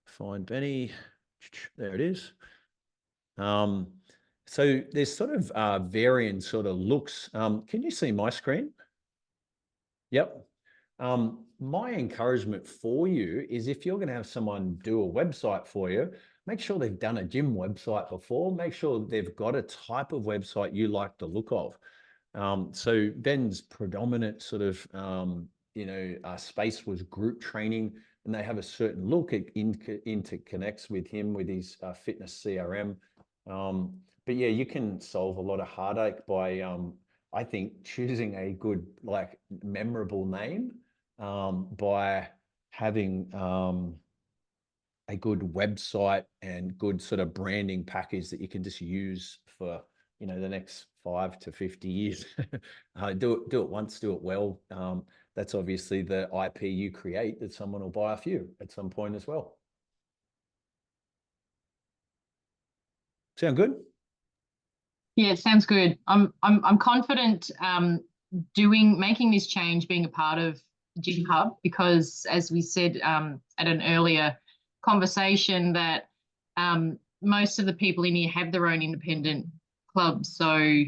find Benny? There it is. So there's sort of varying sort of looks. Can you see my screen? Yep. My encouragement for you is if you're going to have someone do a website for you, make sure they've done a gym website before. Make sure they've got a type of website you like the look of. So Ben's predominant sort of, you know, space was group training, and they have a certain look. It interconnects with him with his fitness CRM. But yeah, you can solve a lot of heartache by, I think, choosing a good, like, memorable name by having a good website and good sort of branding package that you can just use for, you know, the next 5 to 50 years. Do it once, do it well. that's obviously the IP you create that someone will buy off you at some point as well. Sound good? Yeah, it sounds good. I'm confident making this change, being a part of Gym Hub, because as we said at an earlier conversation, that most of the people in here have their own independent clubs, so you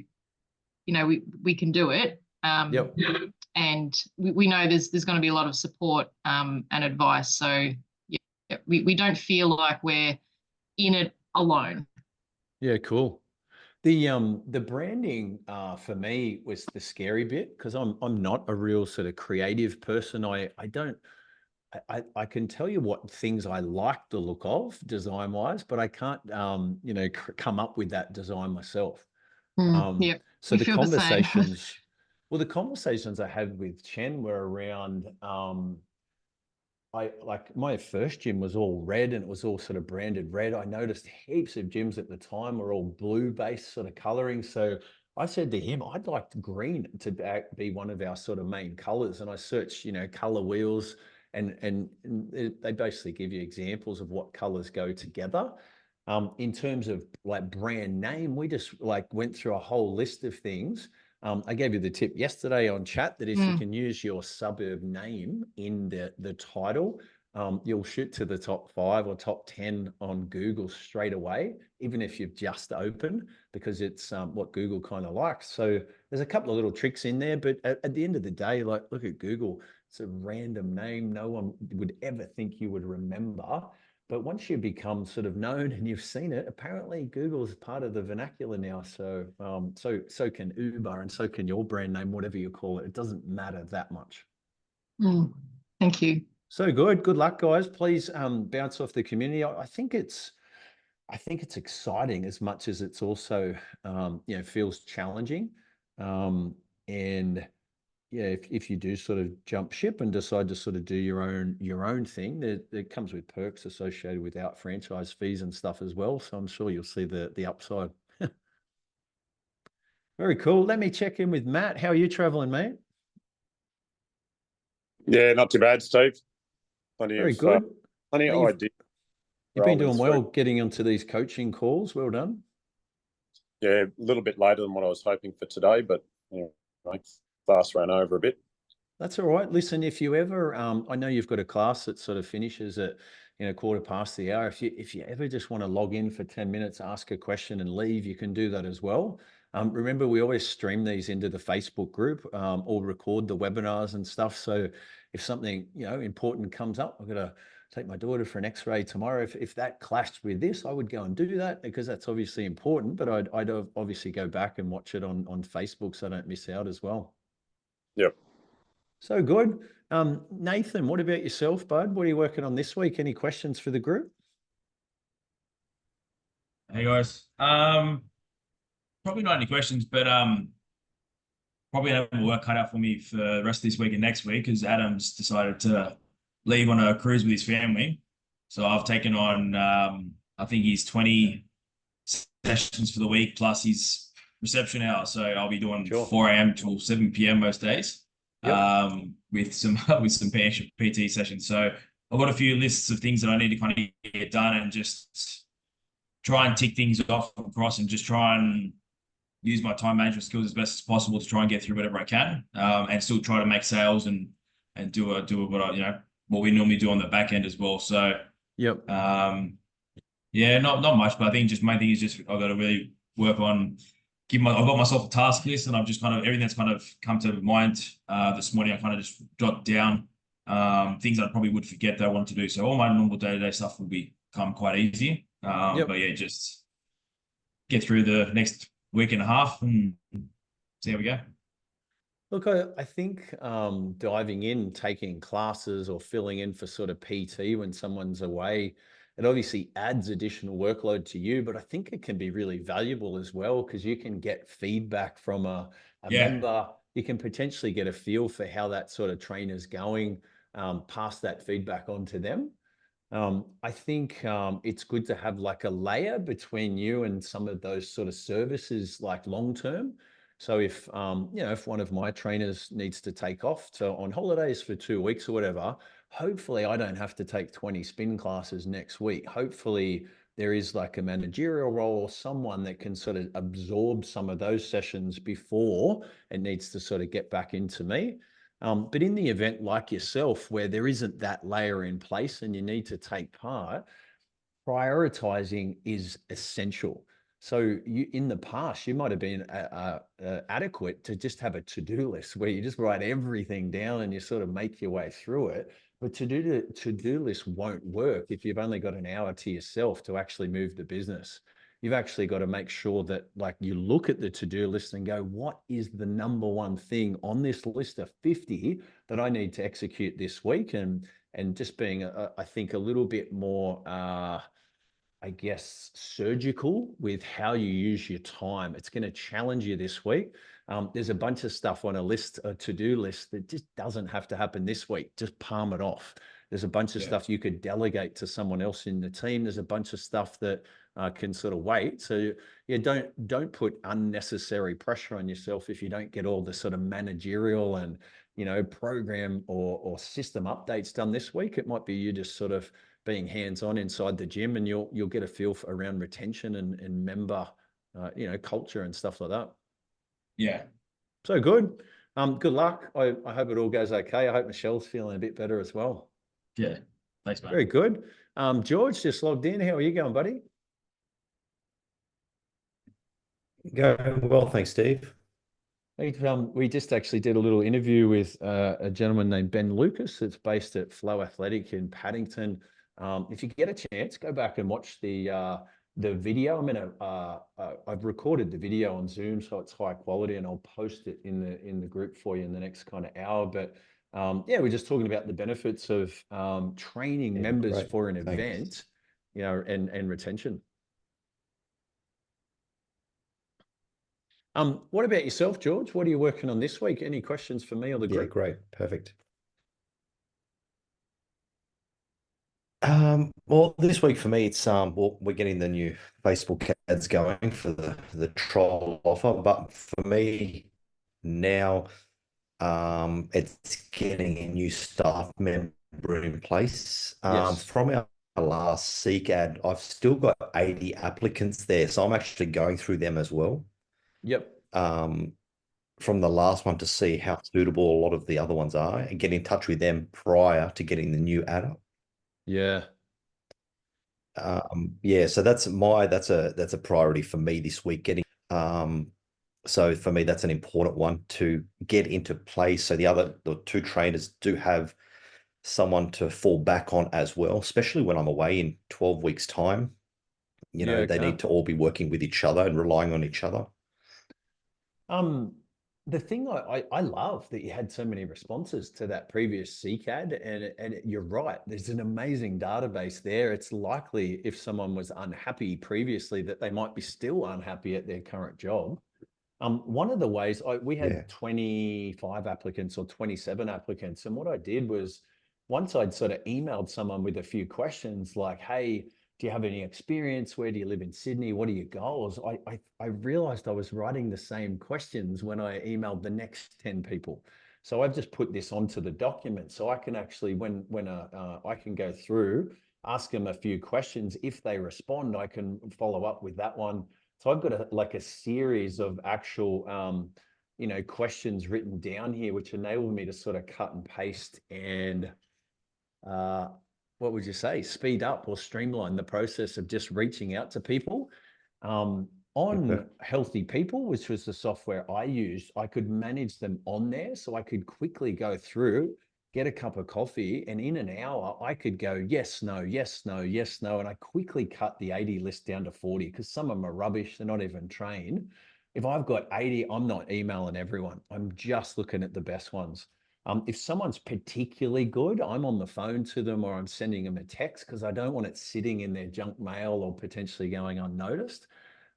know we can do it. Yep. And we know there's going to be a lot of support and advice. So yeah, we don't feel like we're in it alone. Yeah, cool. The branding for me was the scary bit, because I'm not a real sort of creative person. I can tell you what things I like the look of design wise, but I can't you know, come up with that design myself. Yeah, so we the feel the same. conversations, well, the conversations I had with Chen were around like my first gym was all red, and it was all sort of branded red. I noticed heaps of gyms at the time were all blue based sort of coloring. So I said to him, I'd like green to be one of our sort of main colors. And I searched, you know, color wheels, and they basically give you examples of what colors go together. In terms of like brand name, we just like went through a whole list of things. I gave you the tip yesterday on chat that if you can use your suburb name in the title, you'll shoot to the top 5 or top 10 on Google straight away, even if you've just opened, because it's what Google kind of likes. So there's a couple of little tricks in there, but at the end of the day, like, look at Google. It's a random name. No one would ever think you would remember. But once you become sort of known and you've seen it, apparently Google is part of the vernacular now. So, so can Uber, and so can your brand name, whatever you call it. It doesn't matter that much. Thank you. So good. Good luck, guys. Please bounce off the community. I think it's exciting as much as it's also you know, feels challenging. And yeah, if you do sort of jump ship and decide to sort of do your own thing, there comes with perks associated without franchise fees and stuff as well. So I'm sure you'll see the upside. Very cool. Let me check in with Matt. How are you traveling, mate? Yeah, not too bad, Steve. Very good. Plenty of ideas. You've been doing well getting onto these coaching calls. Well done. Yeah, a little bit later than what I was hoping for today, but you know, class ran over a bit. That's all right. Listen, if you ever, I know you've got a class that sort of finishes at, you know, 1:15. If you ever just want to log in for 10 minutes, ask a question and leave, you can do that as well. Remember, we always stream these into the Facebook group or record the webinars and stuff. So if something, you know, important comes up, I've got to take my daughter for an X-ray tomorrow. If that clashed with this, I would go and do that, because that's obviously important. But I'd obviously go back and watch it on Facebook so I don't miss out as well. Yep. So good. Nathan, what about yourself, bud? What are you working on this week? Any questions for the group? Hey guys. Probably not any questions, but probably have work cut out for me for the rest of this week and next week, because Adam's decided to leave on a cruise with his family. So I've taken on I think he's 20 sessions for the week plus his reception hour. So I'll be doing 4 a.m. till 7 p.m. most days. Yep. With some PT sessions. So I've got a few lists of things that I need to kind of get done, and just try and tick things off across, and just try and use my time management skills as best as possible to try and get through whatever I can, and still try to make sales and do what we normally do on the back end as well. So yep. Yeah, not much, but I think just main thing is just I've got to really work on. I've got myself a task list, and I've just kind of everything that's kind of come to mind this morning. I kind of just jot down things I probably would forget that I want to do. So all my normal day-to-day stuff will become quite easy. But yeah, just get through the next week and a half and see how we go. Look, I think diving in, taking classes or filling in for sort of PT when someone's away, it obviously adds additional workload to you, but I think it can be really valuable as well, because you can get feedback from a member. You can potentially get a feel for how that sort of trainer's going, pass that feedback on to them. I think it's good to have like a layer between you and some of those sort of services, like long term. So if, if one of my trainers needs to take off on holidays for 2 weeks or whatever, hopefully I don't have to take 20 spin classes next week. Hopefully there is like a managerial role or someone that can sort of absorb some of those sessions before it needs to sort of get back into me. But in the event like yourself, where there isn't that layer in place and you need to take part, prioritizing is essential. So in the past, you might have been adequate to just have a to-do list where you just write everything down and you sort of make your way through it. But to-do list won't work if you've only got an hour to yourself to actually move the business. You've actually got to make sure that like you look at the to-do list and go, what is the number one thing on this list of 50 that I need to execute this week? And just being, I think, a little bit more I guess, surgical with how you use your time. It's going to challenge you this week. There's a bunch of stuff on a to-do list that just doesn't have to happen this week. Just palm it off. There's a bunch of stuff you could delegate to someone else in the team. There's a bunch of stuff that can sort of wait. So yeah, don't put unnecessary pressure on yourself if you don't get all the sort of managerial and program or system updates done this week. It might be you just sort of being hands-on inside the gym, and you'll get a feel for around retention and member, culture and stuff like that. Yeah. So good. Good luck. I hope it all goes okay. I hope Michelle's feeling a bit better as well. Yeah. Thanks, mate. Very good. George just logged in. How are you going, buddy? Going well, thanks, Steve. We just actually did a little interview with a gentleman named Ben Lucas that's based at Flow Athletic in Paddington. If you get a chance, go back and watch the video. I've recorded the video on Zoom, so it's high quality, and I'll post it in the group for you in the next kind of hour. But we're just talking about the benefits of training members for an event, and retention. What about yourself, George? What are you working on this week? Any questions for me or the group? Yeah, great. Perfect. Well, this week for me, it's we're getting the new Facebook ads going for the trial offer, but for me now, it's getting a new staff member in place. Yes. From our last Seek ad, I've still got 80 applicants there, so I'm actually going through them as well. Yep. From the last one to see how suitable a lot of the other ones are and get in touch with them prior to getting the new ad up. Yeah. So that's a priority for me this week. So for me, that's an important one to get into place. So the two trainers do have someone to fall back on as well, especially when I'm away in 12 weeks' time. They need to all be working with each other and relying on each other. The thing I love that you had so many responses to that previous Seek ad, and you're right. There's an amazing database there. It's likely if someone was unhappy previously that they might be still unhappy at their current job. One of the ways we had 25 applicants or 27 applicants, and what I did was once I'd sort of emailed someone with a few questions like, hey, do you have any experience? Where do you live in Sydney? What are your goals? I realized I was writing the same questions when I emailed the next 10 people. So I've just put this onto the document so I can actually, when I can go through, ask them a few questions. If they respond, I can follow up with that one. So I've got a series of actual, questions written down here, which enable me to sort of cut and paste and, what would you say, speed up or streamline the process of just reaching out to people. On Healthy People, which was the software I used, I could manage them on there. So I could quickly go through, get a cup of coffee, and in an hour, I could go, yes, no, yes, no, yes, no. And I quickly cut the 80 list down to 40 because some of them are rubbish. They're not even trained. If I've got 80, I'm not emailing everyone. I'm just looking at the best ones. If someone's particularly good, I'm on the phone to them or I'm sending them a text because I don't want it sitting in their junk mail or potentially going unnoticed.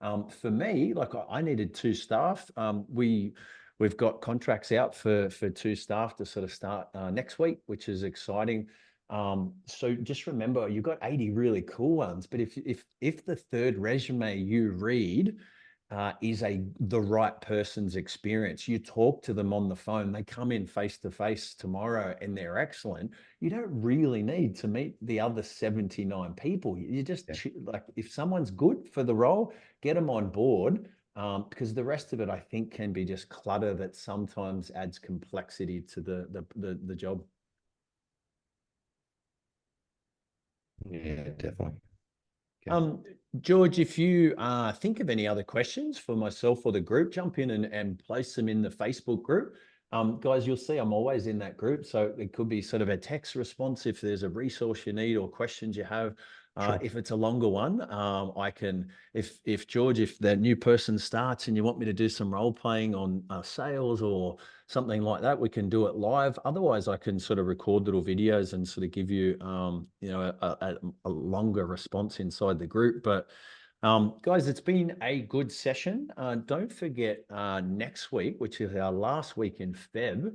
For me, like I needed 2 staff. We've got contracts out for 2 staff to sort of start next week, which is exciting. So just remember, you've got 80 really cool ones, but if the third resume you read is the right person's experience. You talk to them on the phone, they come in face to face tomorrow and they're excellent. You don't really need to meet the other 79 people. You just like, if someone's good for the role, get them on board, because the rest of it, I think, can be just clutter that sometimes adds complexity to the job. Yeah, definitely. George, if you think of any other questions for myself or the group, jump in and place them in the Facebook group. Guys, you'll see I'm always in that group. So it could be sort of a text response if there's a resource you need or questions you have. Sure. If it's a longer one, I can, if George, if the new person starts and you want me to do some role playing on sales or something like that, we can do it live. Otherwise, I can sort of record little videos and sort of give you, a longer response inside the group. But guys, it's been a good session. Don't forget next week, which is our last week in Feb,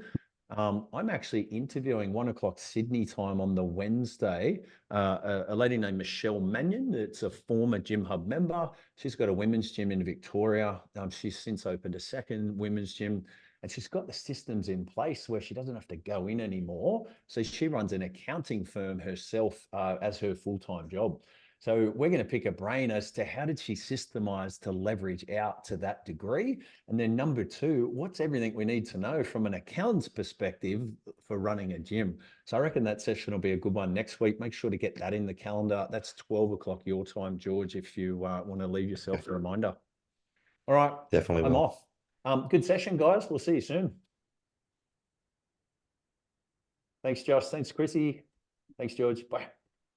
I'm actually interviewing 1 o'clock Sydney time on the Wednesday, a lady named Michelle Mannion. It's a former Gym Hub member. She's got a women's gym in Victoria. She's since opened a second women's gym, and she's got the systems in place where she doesn't have to go in anymore. So she runs an accounting firm herself as her full-time job. So we're going to pick a brain as to how did she systemize to leverage out to that degree? And then number two, what's everything we need to know from an accountant's perspective for running a gym? So I reckon that session will be a good one next week. Make sure to get that in the calendar. That's 12 o'clock your time, George, if you want to leave yourself a reminder. All right. Definitely I'm will. off. Good session, guys. We'll see you soon. Thanks, Josh. Thanks, Chrissy. Thanks, George. Bye.